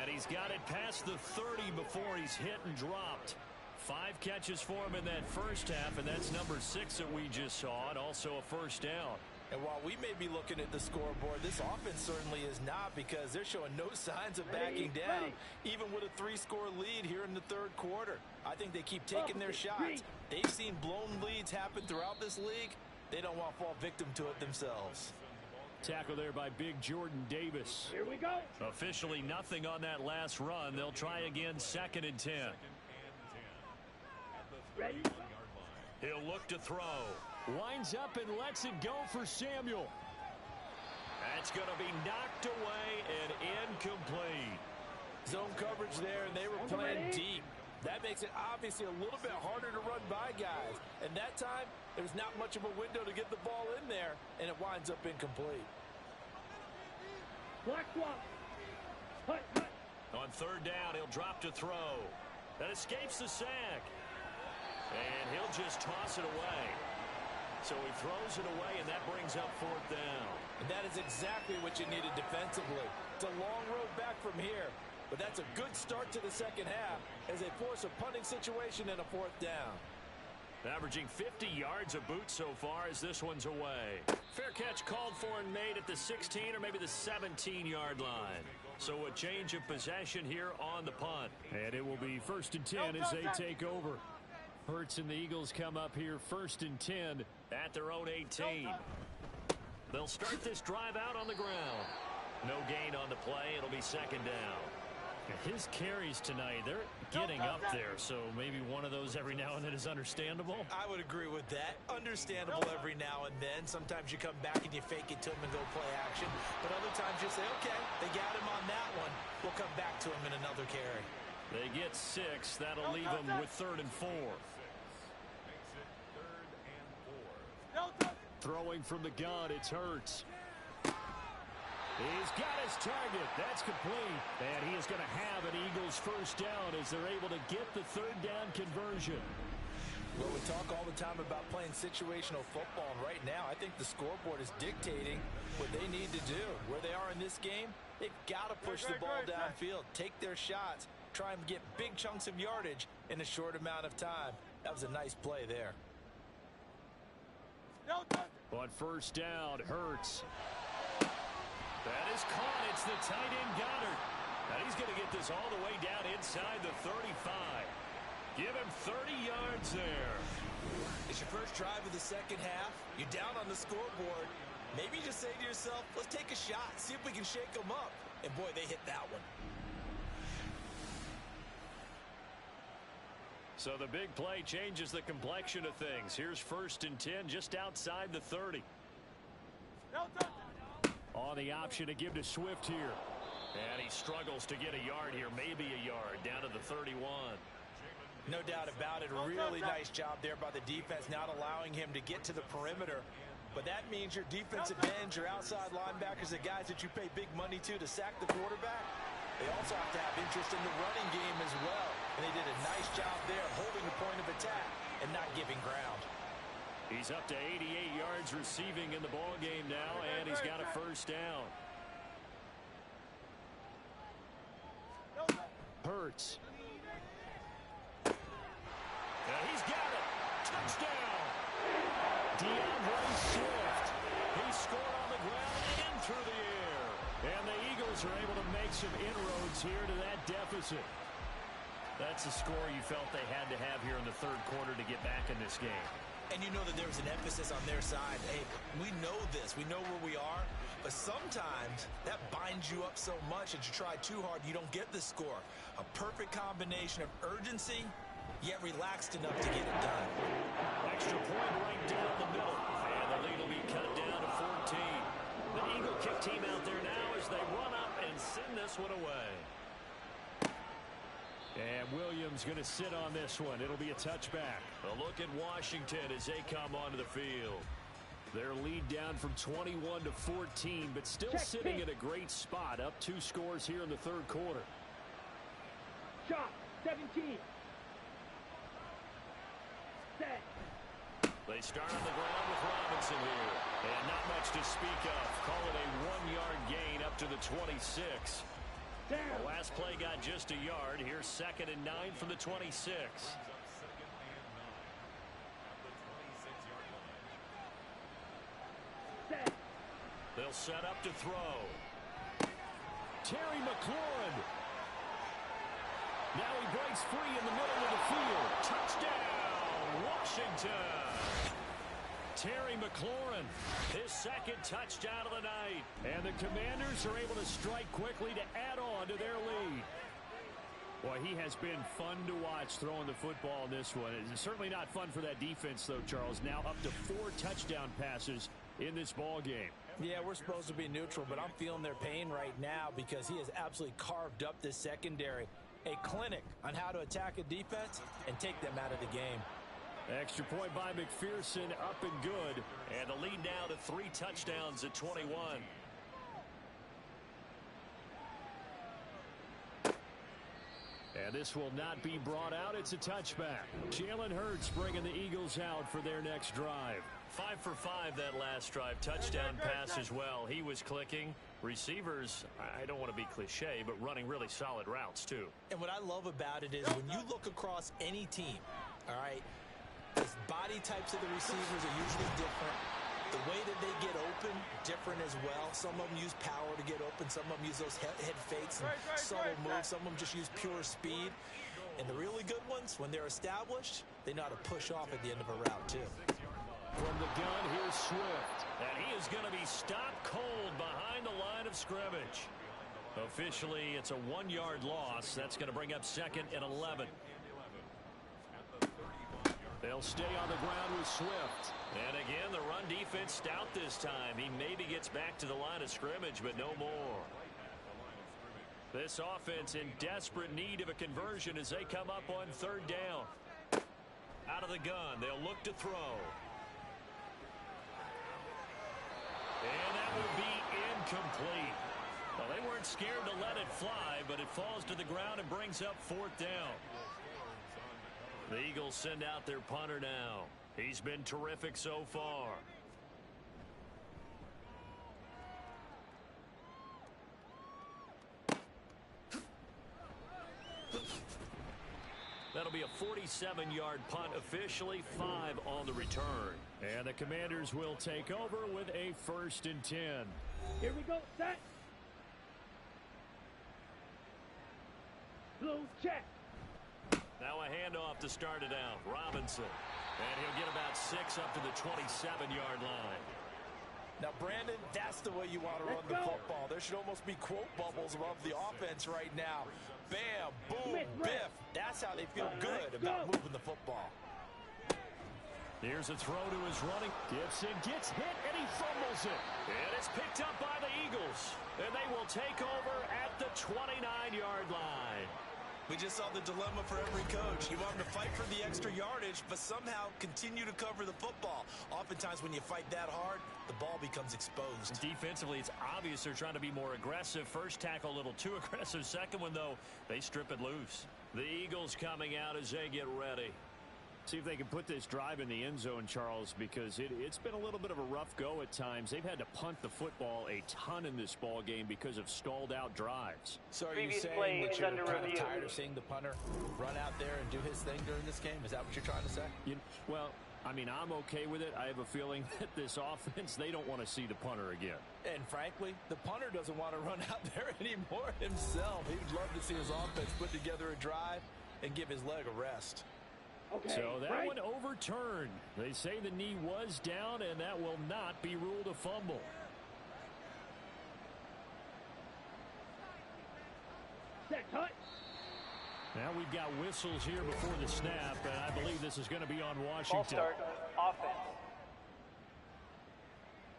And he's got it past the 30 before he's hit and dropped. 5 catches for him in that first half, and that's number 6 that we just saw, and also a first down. And while we may be looking at the scoreboard, this offense certainly is not, because they're showing no signs of backing down, even with a 3-score lead here in the third quarter. I think they keep taking their shots. They've seen blown leads happen throughout this league. They don't want to fall victim to it themselves. Tackle there by big Jordan Davis. Here we go. Officially nothing on that last run. They'll try again, 2nd and 10. Ready. He'll look to throw. Winds up and lets it go for Samuel. That's going to be knocked away and incomplete. Zone coverage there, and they were playing deep. That makes it obviously a little bit harder to run by guys. And that time, there's not much of a window to get the ball in there, and it winds up incomplete. Black swap. Hut, hut. On third down, he'll drop to throw. That escapes the sack. And he'll just toss it away. So he throws it away, and that brings up 4th down. And that is exactly what you needed defensively. It's a long road back from here, but that's a good start to the second half as they force a punting situation and a 4th down. Averaging 50 yards a boot so far as this one's away. Fair catch called for and made at the 16 or maybe the 17-yard line. So a change of possession here on the punt. And it will be 1st and 10 as they take over. Hurts and the Eagles come up here 1st and 10 at their own 18. They'll start this drive out on the ground. No gain on the play. It'll be 2nd down. His carries tonight, they're getting up there, so maybe one of those every now and then is understandable. I would agree with that. Understandable every now and then. Sometimes you come back and you fake it to him and go play action. But other times you say, okay, they got him on that one. We'll come back to him in another carry. They get 6. That'll leave them with 3rd and 4. Throwing from the gun, it's Hurts. He's got his target. That's complete. And he is going to have an Eagles first down as they're able to get the 3rd down conversion. Well, we talk all the time about playing situational football, and right now I think the scoreboard is dictating what they need to do. Where they are in this game, they've got to push the ball downfield, take their shots, try and get big chunks of yardage in a short amount of time. That was a nice play there. On first down, Hurts. That is caught. It's the tight end Goddard. And he's going to get this all the way down inside the 35. Give him 30 yards there. It's your first drive of the second half. You're down on the scoreboard. Maybe you just say to yourself, let's take a shot, see if we can shake them up. And boy, they hit that one. So the big play changes the complexion of things. Here's 1st and 10 just outside the 30. On the option to give to Swift here. And he struggles to get a yard here, maybe a yard, down to the 31. No doubt about it. Really nice job there by the defense, not allowing him to get to the perimeter. But that means your defensive ends, your outside linebackers, the guys that you pay big money to sack the quarterback, they also have to have interest in the running game as well. And they did a nice job there holding the point of attack and not giving ground. He's up to 88 yards receiving in the ball game now, and he's got a 1st down. Hurts. And he's got it. Touchdown. DeAndre Swift. He scored on the ground and through the air. And the Eagles are able to make some inroads here to that deficit. That's a score you felt they had to have here in the 3rd quarter to get back in this game. And you know that there was an emphasis on their side. Hey, we know this. We know where we are. But sometimes that binds you up so much that you try too hard, you don't get the score. A perfect combination of urgency, yet relaxed enough to get it done. Extra point right down the middle. And the lead will be cut down to 14. The Eagle kick team out there now as they run up and send this one away. And Williams going to sit on this one. It'll be a touchback. A look at Washington as they come onto the field. Their lead down from 21 to 14, but still sitting at a great spot. Up 2 scores here in the 3rd quarter. Shot, 17. Set. They start on the ground with Robinson here. And not much to speak of. Call it a 1-yard gain up to the 26. Down. The last play got just a yard. Here's 2nd and 9 from the 26. Set. They'll set up to throw. Terry McLaurin. Now he breaks free in the middle of the field. Touchdown, Washington. Terry McLaurin, his 2nd touchdown of the night. And the Commanders are able to strike quickly to add on to their lead. Boy, he has been fun to watch throwing the football in this one. It's certainly not fun for that defense, though, Charles. Now up to 4 touchdown passes in this ball game. Yeah, we're supposed to be neutral, but I'm feeling their pain right now because he has absolutely carved up this secondary. A clinic on how to attack a defense and take them out of the game. Extra point by McPherson, up and good. And the lead now to 3 touchdowns at 21. And this will not be brought out. It's a touchback. Jalen Hurts bringing the Eagles out for their next drive. 5 for 5 that last drive. Touchdown pass as well. He was clicking. Receivers, I don't want to be cliche, but running really solid routes too. And what I love about it is when you look across any team, all right, the body types of the receivers are usually different. The way that they get open, different as well. Some of them use power to get open. Some of them use those head fakes and subtle moves. Some of them just use pure speed. And the really good ones, when they're established, they know how to push off at the end of a route, too. From the gun, here's Swift. And he is going to be stopped cold behind the line of scrimmage. Officially, it's a 1-yard loss. That's going to bring up 2nd and 11. They'll stay on the ground with Swift. And again, the run defense stout this time. He maybe gets back to the line of scrimmage, but no more. This offense in desperate need of a conversion as they come up on 3rd down. Out of the gun, they'll look to throw. And that will be incomplete. Well, they weren't scared to let it fly, but it falls to the ground and brings up 4th down. The Eagles send out their punter now. He's been terrific so far. That'll be a 47-yard punt, officially 5 on the return. And the Commanders will take over with a 1st and 10. Here we go, set. Blue check. Now a handoff to start it out. Robinson. And he'll get about 6 up to the 27-yard line. Now, Brandon, that's the way you want to run the football. There should almost be quote bubbles above the offense right now. Bam, boom, biff. That's how they feel good about moving the football. Here's a throw to his running. Gibson gets hit, and he fumbles it. And it's picked up by the Eagles. And they will take over at the 29-yard line. We just saw the dilemma for every coach. You want them to fight for the extra yardage, but somehow continue to cover the football. Oftentimes when you fight that hard, the ball becomes exposed. Defensively, it's obvious they're trying to be more aggressive. First tackle a little too aggressive. Second one, though, they strip it loose. The Eagles coming out as they get ready. See if they can put this drive in the end zone, Charles, because it's been a little bit of a rough go at times. They've had to punt the football a ton in this ball game because of stalled out drives. So are you saying that you're kind of tired of seeing the punter run out there and do his thing during this game? Is that what you're trying to say? Well, I mean, I'm okay with it. I have a feeling that this offense, they don't want to see the punter again. And frankly, the punter doesn't want to run out there anymore himself. He'd love to see his offense put together a drive and give his leg a rest. Okay, so that one overturned. They say the knee was down, and that will not be ruled a fumble. Set, cut. Now we've got whistles here before the snap, and I believe this is going to be on Washington. Ball start, offense.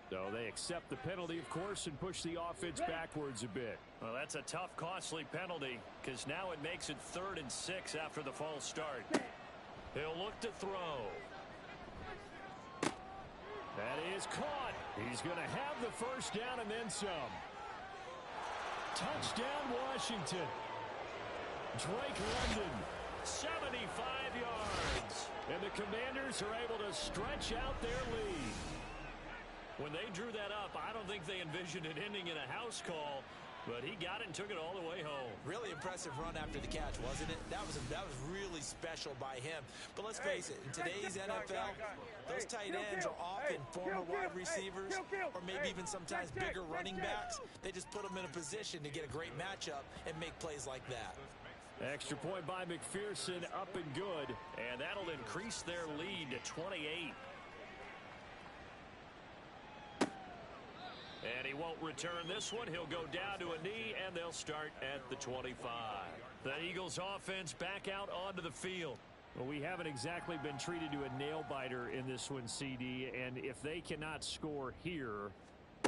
So they accept the penalty, of course, and push the offense backwards a bit. Well, that's a tough, costly penalty, because now it makes it 3rd and 6 after the false start. He'll look to throw. That is caught. He's going to have the first down and then some. Touchdown, Washington. Drake London, 75 yards. And the Commanders are able to stretch out their lead. When they drew that up, I don't think they envisioned it ending in a house call, but he got it and took it all the way home. Really impressive run after the catch, wasn't it? That was really special by him. But let's face it, in today's NFL, those tight ends are often former wide receivers or maybe even sometimes bigger running backs. They just put them in a position to get a great matchup and make plays like that. Extra point by McPherson, up and good, and that'll increase their lead to 28. And he won't return this one. He'll go down to a knee, and they'll start at the 25. The Eagles offense back out onto the field. Well, we haven't exactly been treated to a nail-biter in this one, CD, and if they cannot score here,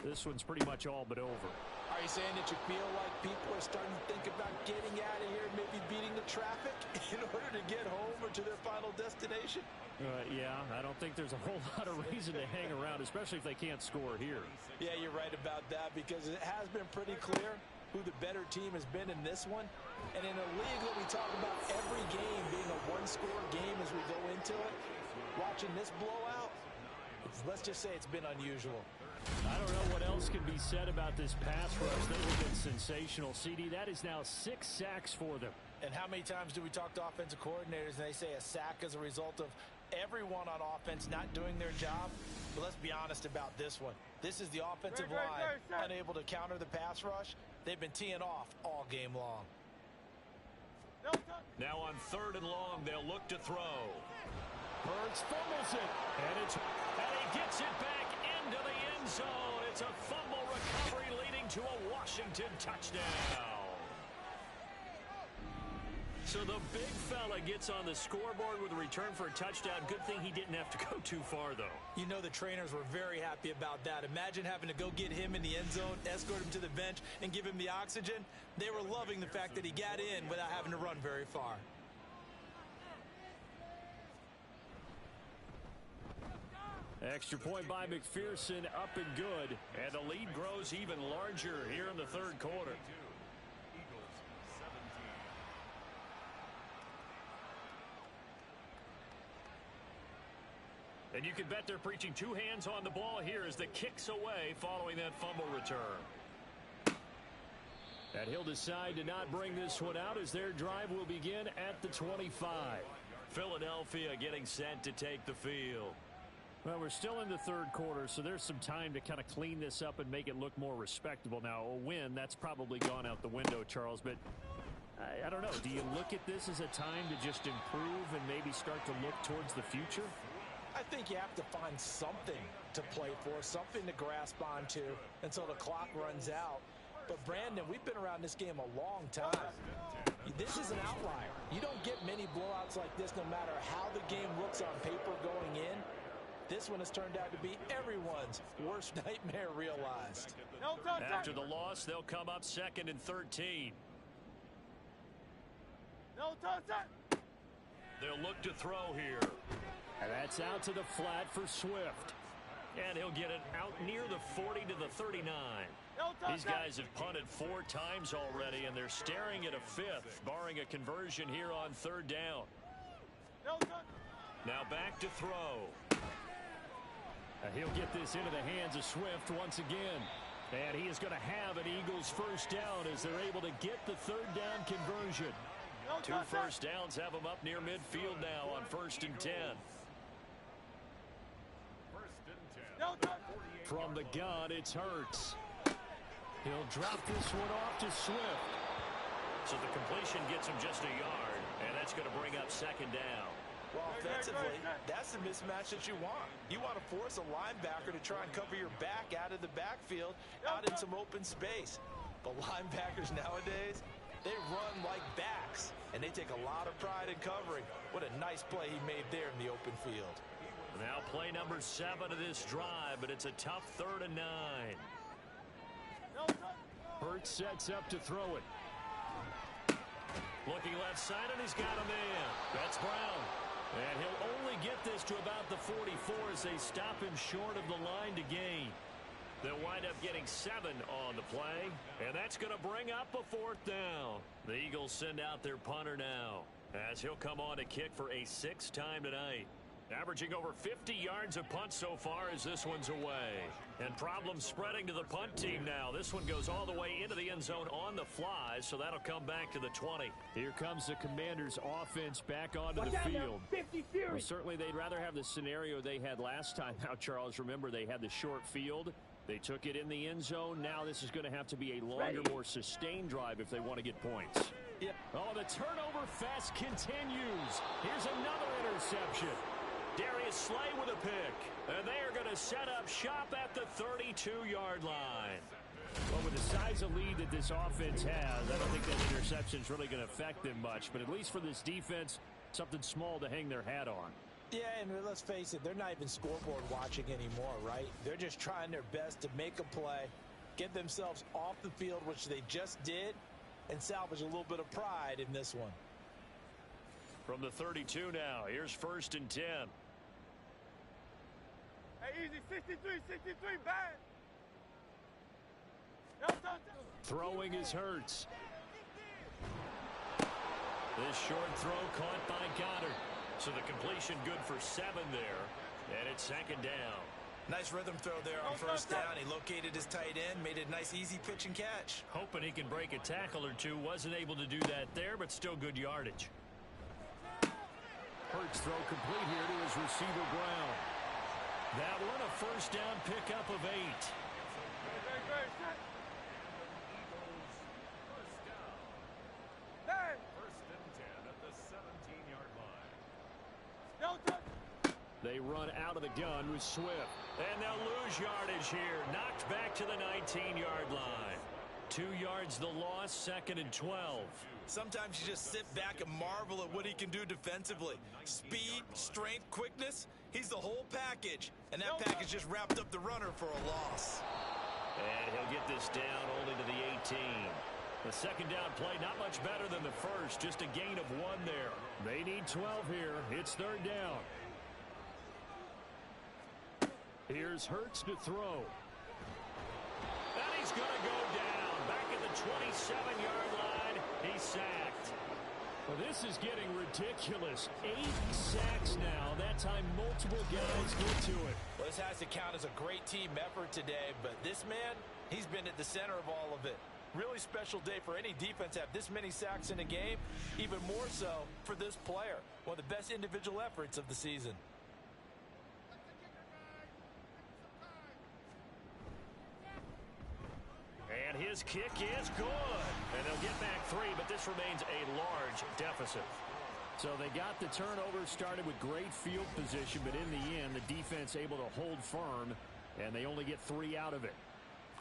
this one's pretty much all but over. Are you saying that you feel like people are starting to think about getting out of here, maybe beating the traffic in order to get home or to their final destination? Yeah, I don't think there's a whole lot of reason to hang around, especially if they can't score here. Yeah, you're right about that, because it has been pretty clear who the better team has been in this one. And in a league that we talk about every game being a one-score game as we go into it, watching this blowout, let's just say it's been unusual. I don't know what else can be said about this pass rush. They have been sensational. CD, that is now 6 sacks for them. And how many times do we talk to offensive coordinators and they say a sack is a result of everyone on offense not doing their job? But let's be honest about this one. This is the offensive line unable to counter the pass rush. They've been teeing off all game long. Now on 3rd and long, they'll look to throw. Burks fumbles it, and he gets it back into the end zone. It's a fumble recovery leading to a Washington touchdown. So the big fella gets on the scoreboard with a return for a touchdown. Good thing he didn't have to go too far, though. You know the trainers were very happy about that. Imagine having to go get him in the end zone, escort him to the bench, and give him the oxygen. They were loving the fact that he got in without having to run very far. Extra point by McPherson, up and good. And the lead grows even larger here in the 3rd quarter. And you can bet they're preaching 2 hands on the ball here as the kick's away following that fumble return. And he'll decide to not bring this one out as their drive will begin at the 25. Philadelphia getting set to take the field. Well, we're still in the 3rd quarter, so there's some time to kind of clean this up and make it look more respectable. Now, a win, that's probably gone out the window, Charles, but I don't know. Do you look at this as a time to just improve and maybe start to look towards the future? I think you have to find something to play for, something to grasp onto until the clock runs out. But, Brandon, we've been around this game a long time. This is an outlier. You don't get many blowouts like this no matter how the game looks on paper going in. This one has turned out to be everyone's worst nightmare realized. After the loss, they'll come up 2nd and 13. They'll look to throw here. And that's out to the flat for Swift. And he'll get it out near the 40 to the 39. These guys have punted 4 times already, and they're staring at a 5th, barring a conversion here on 3rd down. Now back to throw. And he'll get this into the hands of Swift once again. And he is going to have an Eagles first down as they're able to get the 3rd down conversion. 2 first downs have them up near midfield now on 1st and 10. From the gun, it's Hurts. He'll drop this one off to Swift. So the completion gets him just a yard, and that's going to bring up 2nd down. Well, offensively, that's the mismatch that you want. You want to force a linebacker to try and cover your back out of the backfield, out in some open space. But linebackers nowadays, they run like backs, and they take a lot of pride in covering. What a nice play he made there in the open field. Now play number 7 of this drive, but it's a tough 3rd and 9. Hurts sets up to throw it. Looking left side, and he's got a man. That's Brown. And he'll only get this to about the 44 as they stop him short of the line to gain. They'll wind up getting 7 on the play, and that's going to bring up a 4th down. The Eagles send out their punter now, as he'll come on to kick for a 6th time tonight. Averaging over 50 yards a punt so far as this one's away. And problems spreading to the punt team now. This one goes all the way into the end zone on the fly, so that'll come back to the 20. Here comes the Commanders' offense back onto the field. Well, certainly they'd rather have the scenario they had last time. Now, Charles, remember they had the short field. They took it in the end zone. Now this is going to have to be a longer, more sustained drive if they want to get points. Yeah. Oh, the turnover fest continues. Here's another interception. Darius Slay with a pick, and they are going to set up shop at the 32-yard line. Well, with the size of lead that this offense has, I don't think that interception is really going to affect them much, but at least for this defense, something small to hang their hat on. Yeah, and let's face it, they're not even scoreboard watching anymore, right? They're just trying their best to make a play, get themselves off the field, which they just did, and salvage a little bit of pride in this one. From the 32 now, here's 1st and 10. Hey, easy, 63, bang! Throwing is Hurts. This short throw caught by Goddard. So the completion good for 7 there, and it's 2nd down. Nice rhythm throw there on 1st down. He located his tight end, made a nice easy pitch and catch. Hoping he can break a tackle or two. Wasn't able to do that there, but still good yardage. Hurts throw complete here to his receiver Brown. That one a 1st down pickup of 8. They run out of the gun with Swift. And they'll lose yardage here. Knocked back to the 19-yard line. 2 yards the loss, 2nd and 12. Sometimes you just sit back and marvel at what he can do defensively. Speed, strength, quickness. He's the whole package. And that package just wrapped up the runner for a loss. And he'll get this down only to the 18. The 2nd down play not much better than the first. Just a gain of 1 there. They need 12 here. It's 3rd down. Here's Hurts to throw. And he's going to go down. Back at the 27-yard line. He's sacked. Well, this is getting ridiculous. 8 sacks now. That time multiple guys get to it. Well, this has to count as a great team effort today, but this man, he's been at the center of all of it. Really special day for any defense to have this many sacks in a game. Even more so for this player. One of the best individual efforts of the season. And his kick is good. And they'll get back 3, but this remains a large deficit. So they got the turnover started with great field position, but in the end, the defense able to hold firm, and they only get 3 out of it.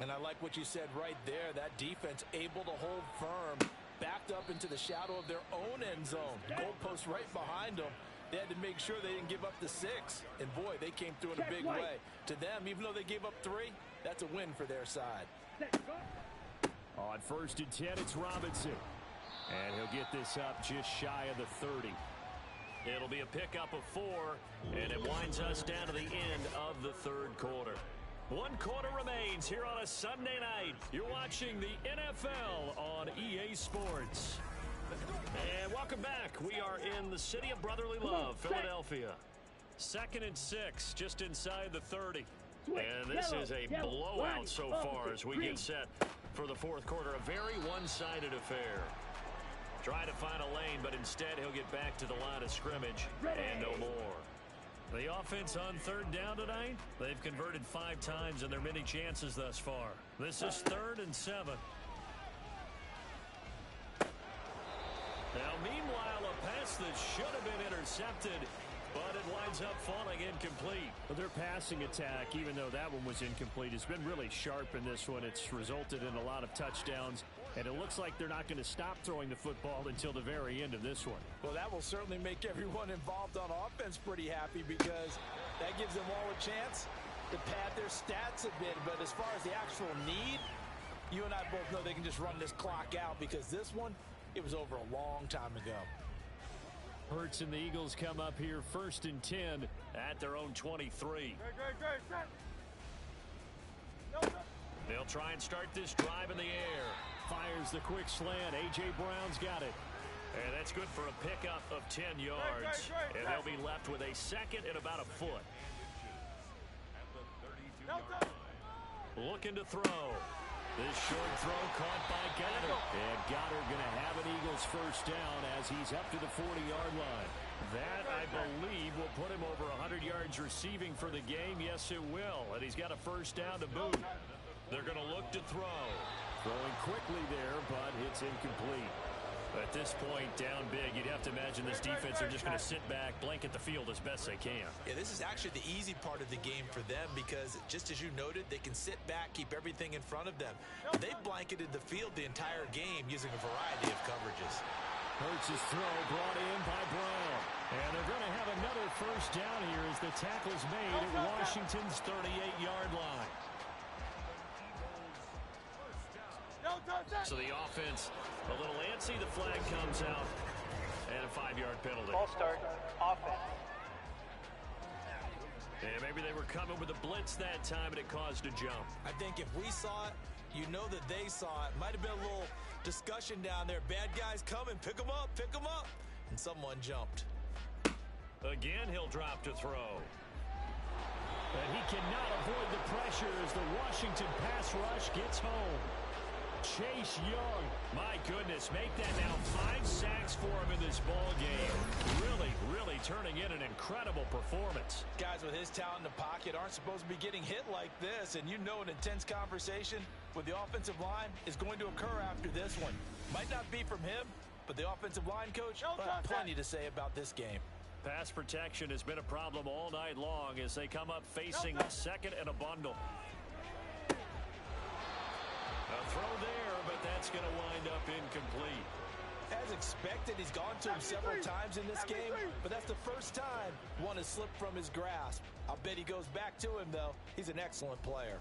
And I like what you said right there. That defense able to hold firm, backed up into the shadow of their own end zone. Goalpost right behind them. They had to make sure they didn't give up the 6. And, boy, they came through in a big way. To them, even though they gave up 3, that's a win for their side. On 1st and 10, it's Robinson. And he'll get this up just shy of the 30. It'll be a pickup of 4, and it winds us down to the end of the 3rd quarter. 1 quarter remains here on a Sunday night. You're watching the NFL on EA Sports. And welcome back. We are in the city of brotherly love, Philadelphia. 2nd and 6, just inside the 30. And this is a blowout so far as we get set for the 4th quarter. A very one-sided affair. Try to find a lane, but instead he'll get back to the line of scrimmage and no more. The offense on 3rd down tonight, they've converted 5 times in their many chances thus far. This is 3rd and 7. Now, meanwhile, a pass that should have been intercepted, but it winds up falling incomplete. Their passing attack, even though that one was incomplete, has been really sharp in this one. It's resulted in a lot of touchdowns, and it looks like they're not going to stop throwing the football until the very end of this one. Well, that will certainly make everyone involved on offense pretty happy because that gives them all a chance to pad their stats a bit. But as far as the actual need, you and I both know they can just run this clock out because this one, it was over a long time ago. Hurts and the Eagles come up here 1st and 10 at their own 23. They'll try and start this drive in the air. Fires the quick slant. A.J. Brown's got it. And that's good for a pickup of 10 yards. And they'll be left with a 2nd and about a foot. Looking to throw. This short throw caught by Goddard. And Goddard going to have an Eagles 1st down as he's up to the 40-yard line. That, I believe, will put him over 100 yards receiving for the game. Yes, it will. And he's got a 1st down to boot. They're going to look to throw. Throwing quickly there, but it's incomplete. At this point, down big, you'd have to imagine this defense are just going to sit back, blanket the field as best they can. Yeah, this is actually the easy part of the game for them because, just as you noted, they can sit back, keep everything in front of them. They've blanketed the field the entire game using a variety of coverages. Hurts' throw brought in by Brown. And they're going to have another 1st down here as the tackle's made at Washington's 38-yard line. So the offense a little antsy. The flag comes out and a 5-yard penalty. Ball start. Offense. And maybe they were coming with a blitz that time and it caused a jump. I think if we saw it, you know that they saw it. Might have been a little discussion down there. Bad guys coming. Pick them up. Pick them up. And someone jumped. Again, he'll drop to throw. And he cannot avoid the pressure as the Washington pass rush gets home. Chase Young, my goodness, make that now 5 sacks for him in this ball game. Really turning in an incredible performance. Guys with his talent in the pocket aren't supposed to be getting hit like this, and you know an intense conversation with the offensive line is going to occur after this one. Might not be from him, but the offensive line coach will have plenty to say about this game. Pass protection has been a problem all night long as they come up facing 2nd and a bundle. A throw there, but that's going to wind up incomplete. As expected, he's gone to him several times in this game, but that's the first time one has slipped from his grasp. I'll bet he goes back to him, though. He's an excellent player.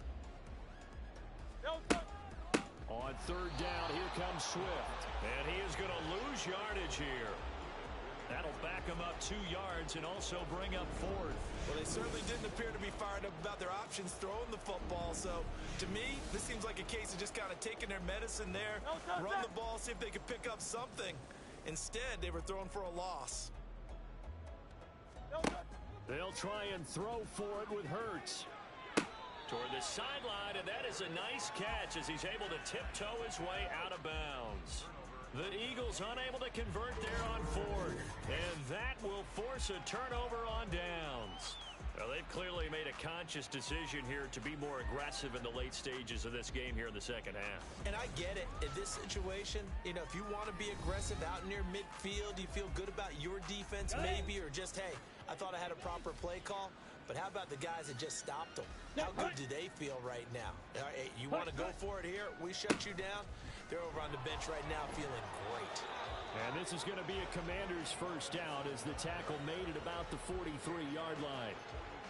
On 3rd down, here comes Swift. And he is going to lose yardage here. That'll back him up 2 yards and also bring up 4th. Well, they certainly didn't appear to be fired up about their options throwing the football. So, to me, this seems like a case of just kind of taking their medicine there, run the ball, see if they could pick up something. Instead, they were throwing for a loss. They'll try and throw for it with Hurts. Toward the sideline, and that is a nice catch as he's able to tiptoe his way out of bounds. The Eagles unable to convert there on 4th, and that will force a turnover on downs. Well, they've clearly made a conscious decision here to be more aggressive in the late stages of this game here in the second half. And I get it. In this situation, you know, if you want to be aggressive out near midfield, you feel good about your defense maybe, or just, hey, I thought I had a proper play call. But how about the guys that just stopped them? How good do they feel right now? Hey, you want to go for it here? We shut you down. They're over on the bench right now feeling great. And this is going to be a Commanders first down as the tackle made at about the 43-yard line.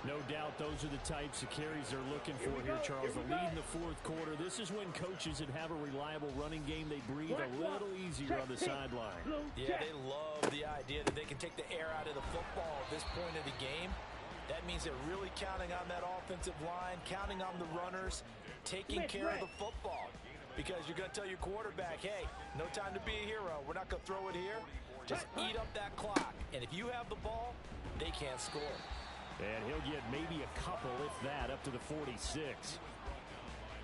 No doubt those are the types of carries they're looking for here, Charles. The lead in the fourth quarter. This is when coaches that have a reliable running game, they breathe a little easier on the sideline. Yeah, they love the idea that they can take the air out of the football at this point of the game. That means they're really counting on that offensive line, counting on the runners, taking care of the football. Because you're going to tell your quarterback, hey, no time to be a hero. We're not going to throw it here. Just eat up that clock. And if you have the ball, they can't score. And he'll get maybe a couple, if that, up to the 46.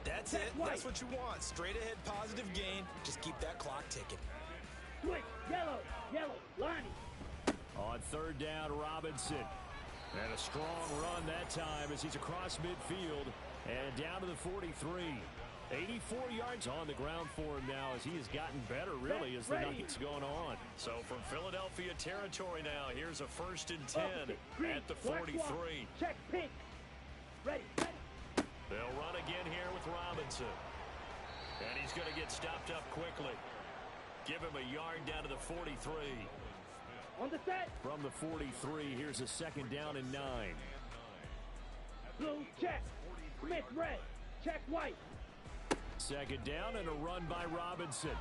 That's it. That's what you want. Straight ahead, positive gain. Just keep that clock ticking. Switch. Yellow. Lonnie. On third down, Robinson. And a strong run that time as he's across midfield and down to the 43. 84 yards on the ground for him now as he has gotten better, really, as the night's going on. So from Philadelphia territory now, here's a 1st and 10 at the 43. Check pink. Ready. They'll run again here with Robinson. And he's going to get stopped up quickly. Give him a yard down to the 43. On the set. From the 43, here's a 2nd down and 9. Blue, check. Smith, red. Check, white. 2nd down and a run by Robinson.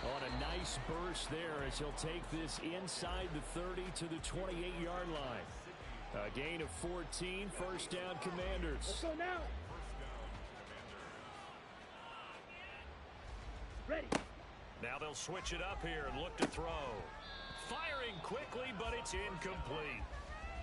On a nice burst there as he'll take this inside the 30 to the 28-yard line. A gain of 14, 1st down Commanders. Let's go now. Ready. Now they'll switch it up here and look to throw. Firing quickly, but it's incomplete.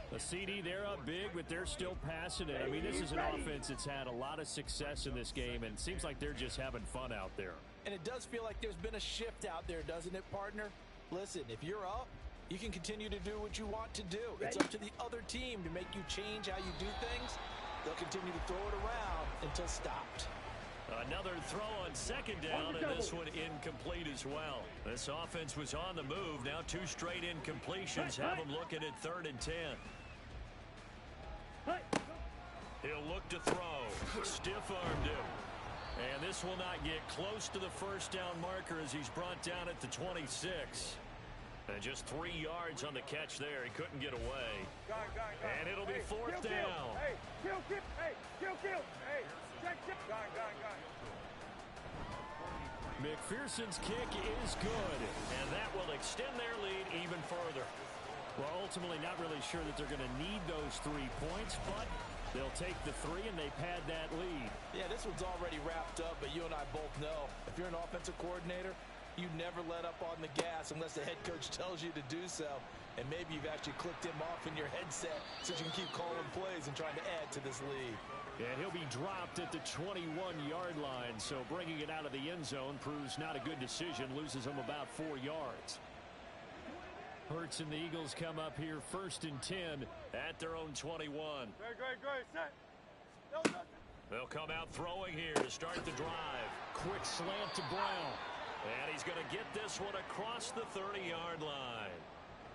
The CD, they're up big, but they're still passing it. I mean, this is an offense that's had a lot of success in this game, and it seems like they're just having fun out there. And it does feel like there's been a shift out there, doesn't it, partner? Listen, if you're up, you can continue to do what you want to do. It's up to the other team to make you change how you do things. They'll continue to throw it around until stopped. Another throw on 2nd down, and this one incomplete as well. This offense was on the move. Now 2 straight incompletions have them looking at 3rd and 10. He'll look to throw. Stiff-armed him. And this will not get close to the 1st down marker as he's brought down at the 26. And just 3 yards on the catch there. He couldn't get away. And it'll be 4th down. Hey, kill. Hey, kill. Hey, check. McPherson's kick is good. And that will extend their lead even further. Well, ultimately not really sure that they're going to need those 3 points, but they'll take the 3 and they pad that lead. Yeah, this one's already wrapped up, but you and I both know if you're an offensive coordinator, you never let up on the gas unless the head coach tells you to do so. And maybe you've actually clicked him off in your headset so you can keep calling plays and trying to add to this lead. And he'll be dropped at the 21-yard line, so bringing it out of the end zone proves not a good decision, loses him about 4 yards. Hurts and the Eagles come up here 1st and 10 at their own 21. Great. Set. They'll come out throwing here to start the drive. Quick slant to Brown. And he's going to get this one across the 30-yard line.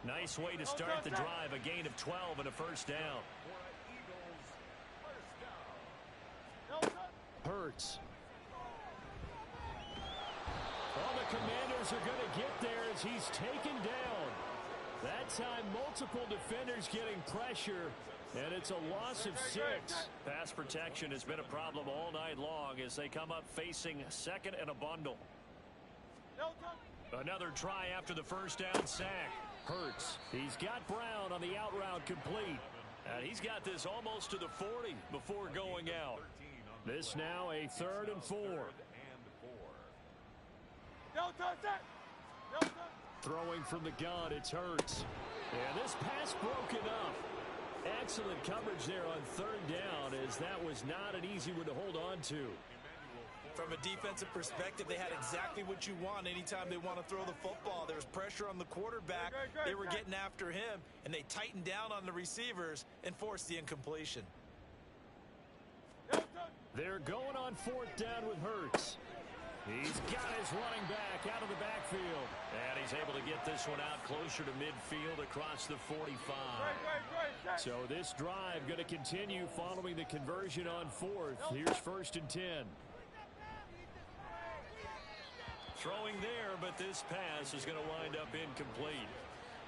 Nice way to start the drive. A gain of 12 and a 1st down. Hurts. Well, the Commanders are going to get there as he's taken down. That time, multiple defenders getting pressure, and it's a loss of 6. Pass protection has been a problem all night long as they come up facing 2nd and a bundle. Another try after the 1st down sack. Hurts. He's got Brown on the out route complete. And he's got this almost to the 40 before going out. This now a 3rd and 4. Throwing from the gun, it's Hurts. And this pass broken up. Excellent coverage there on 3rd down as that was not an easy one to hold on to. From a defensive perspective, they had exactly what you want anytime they want to throw the football. There was pressure on the quarterback. They were getting after him, and they tightened down on the receivers and forced the incompletion. They're going on 4th down with Hurts. He's got his running back out of the backfield. And he's able to get this one out closer to midfield across the 45. So this drive going to continue following the conversion on 4th. Here's 1st and 10. Throwing there, but this pass is going to wind up incomplete.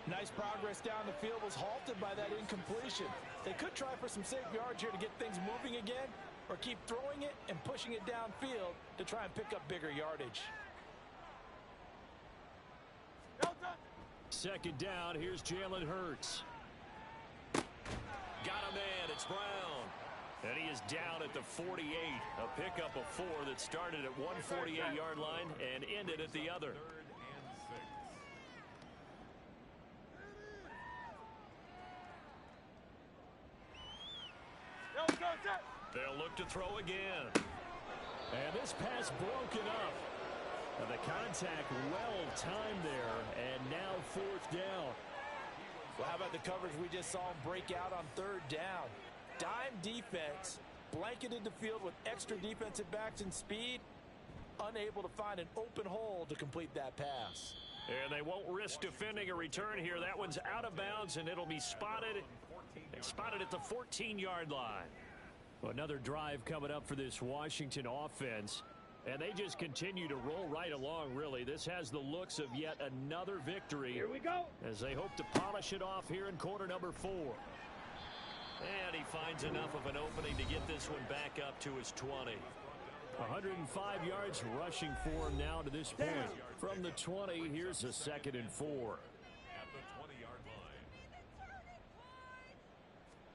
Nice progress down the field was halted by that incompletion. They could try for some safe yards here to get things moving again, or keep throwing it and pushing it downfield to try and pick up bigger yardage. 2nd down, here's Jalen Hurts. Got a man, it's Brown. And he is down at the 48. A pickup of 4 that started at 148-yard line and ended at the other. 3rd and 6. They'll look to throw again. And this pass broken up. And the contact well timed there, and now 4th down. Well, how about the coverage we just saw him break out on 3rd down? Dime defense, blanketed the field with extra defensive backs and speed, unable to find an open hole to complete that pass. And they won't risk defending a return here. That one's out of bounds, and it'll be spotted at the 14-yard line. Another drive coming up for this Washington offense. And they just continue to roll right along, really. This has the looks of yet another victory. Here we go. As they hope to polish it off here in quarter number 4. And he finds enough of an opening to get this one back up to his 20. 105 yards rushing for him now to this point. From the 20, here's a 2nd and 4. At the 20-yard line.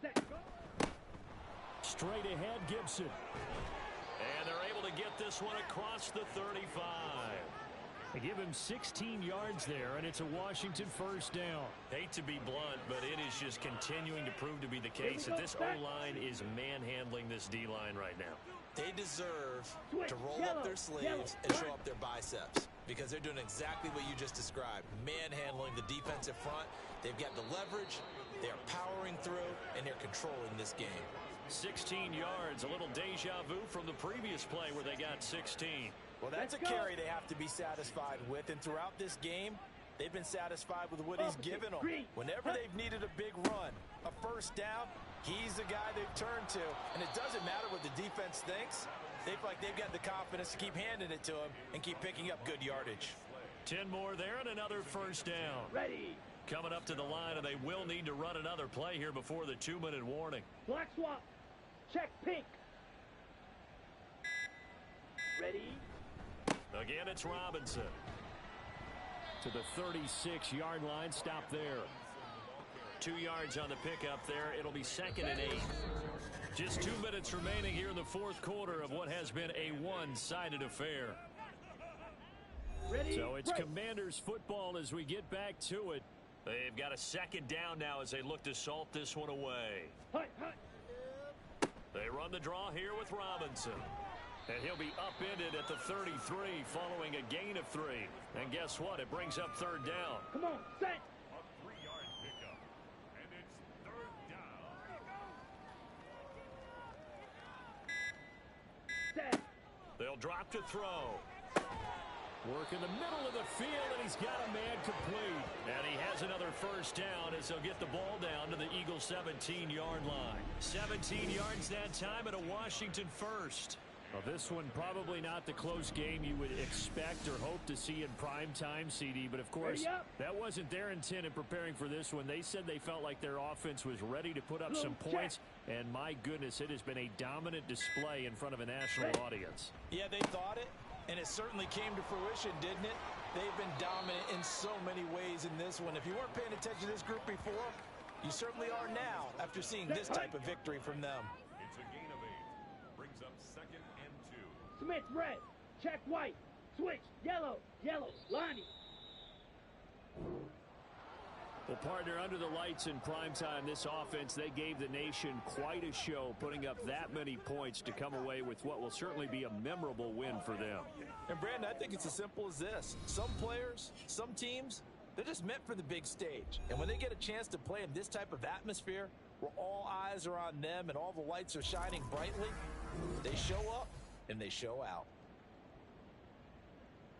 Set, go. Straight ahead, Gibson. And they're able to get this one across the 35. They give him 16 yards there, and it's a Washington 1st down. Hate to be blunt, but it is just continuing to prove to be the case that this O-line is manhandling this D-line right now. They deserve to roll up their sleeves and show up their biceps, because they're doing exactly what you just described, manhandling the defensive front. They've got the leverage, they're powering through, and they're controlling this game. 16 yards, a little deja vu from the previous play where they got 16. Well, that's a carry they have to be satisfied with, and throughout this game, they've been satisfied with what he's given them. Whenever they've needed a big run, a 1st down, he's the guy they've turned to, and it doesn't matter what the defense thinks. They feel like they've got the confidence to keep handing it to him and keep picking up good yardage. 10 more there and another 1st down. Ready. Coming up to the line, and they will need to run another play here before the 2-minute warning. Black swap. Check pink. Ready. Again, it's Robinson. To the 36-yard line, stop there. 2 yards on the pickup there. It'll be 2nd and 8. Just 2 minutes remaining here in the 4th quarter of what has been a one-sided affair. Ready. So it's break. Commanders football as we get back to it. They've got a 2nd down now as they look to salt this one away. Hut, hut. They run the draw here with Robinson. And he'll be upended at the 33 following a gain of 3. And guess what? It brings up 3rd down. Come on, set. A 3-yard pickup. And it's 3rd down. Set. They'll drop to throw. Work in the middle of the field, and he's got a man complete. And he has another 1st down as they'll get the ball down to the Eagles' 17-yard line. 17 yards that time at a Washington 1st. Well, this one probably not the close game you would expect or hope to see in prime time, CD. But, of course, that wasn't their intent in preparing for this one. They said they felt like their offense was ready to put up some points. And, my goodness, it has been a dominant display in front of a national audience. Yeah, they thought it, and it certainly came to fruition, didn't it? They've been dominant in so many ways in this one. If you weren't paying attention to this group before, you certainly are now after seeing this type of victory from them. It's a gain of 8. Brings up 2nd and 2. Smith, red. Check white. Switch, yellow, yellow. Lonnie. Well, partner, under the lights in primetime, this offense, they gave the nation quite a show, putting up that many points to come away with what will certainly be a memorable win for them. And, Brandon, I think it's as simple as this. Some players, some teams, they're just meant for the big stage. And when they get a chance to play in this type of atmosphere, where all eyes are on them and all the lights are shining brightly, they show up and they show out.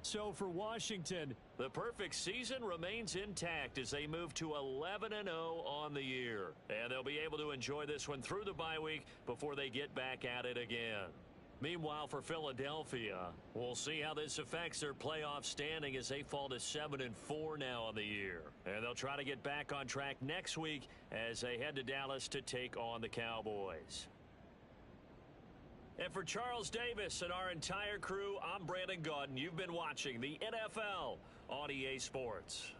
So for Washington, the perfect season remains intact as they move to 11-0 on the year. And they'll be able to enjoy this one through the bye week before they get back at it again. Meanwhile, for Philadelphia, we'll see how this affects their playoff standing as they fall to 7-4 now on the year. And they'll try to get back on track next week as they head to Dallas to take on the Cowboys. And for Charles Davis and our entire crew, I'm Brandon Gaudin. You've been watching the NFL on EA Sports.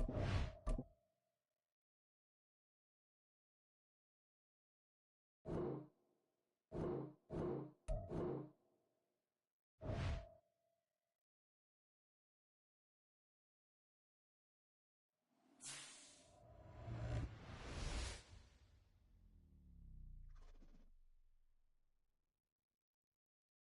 go.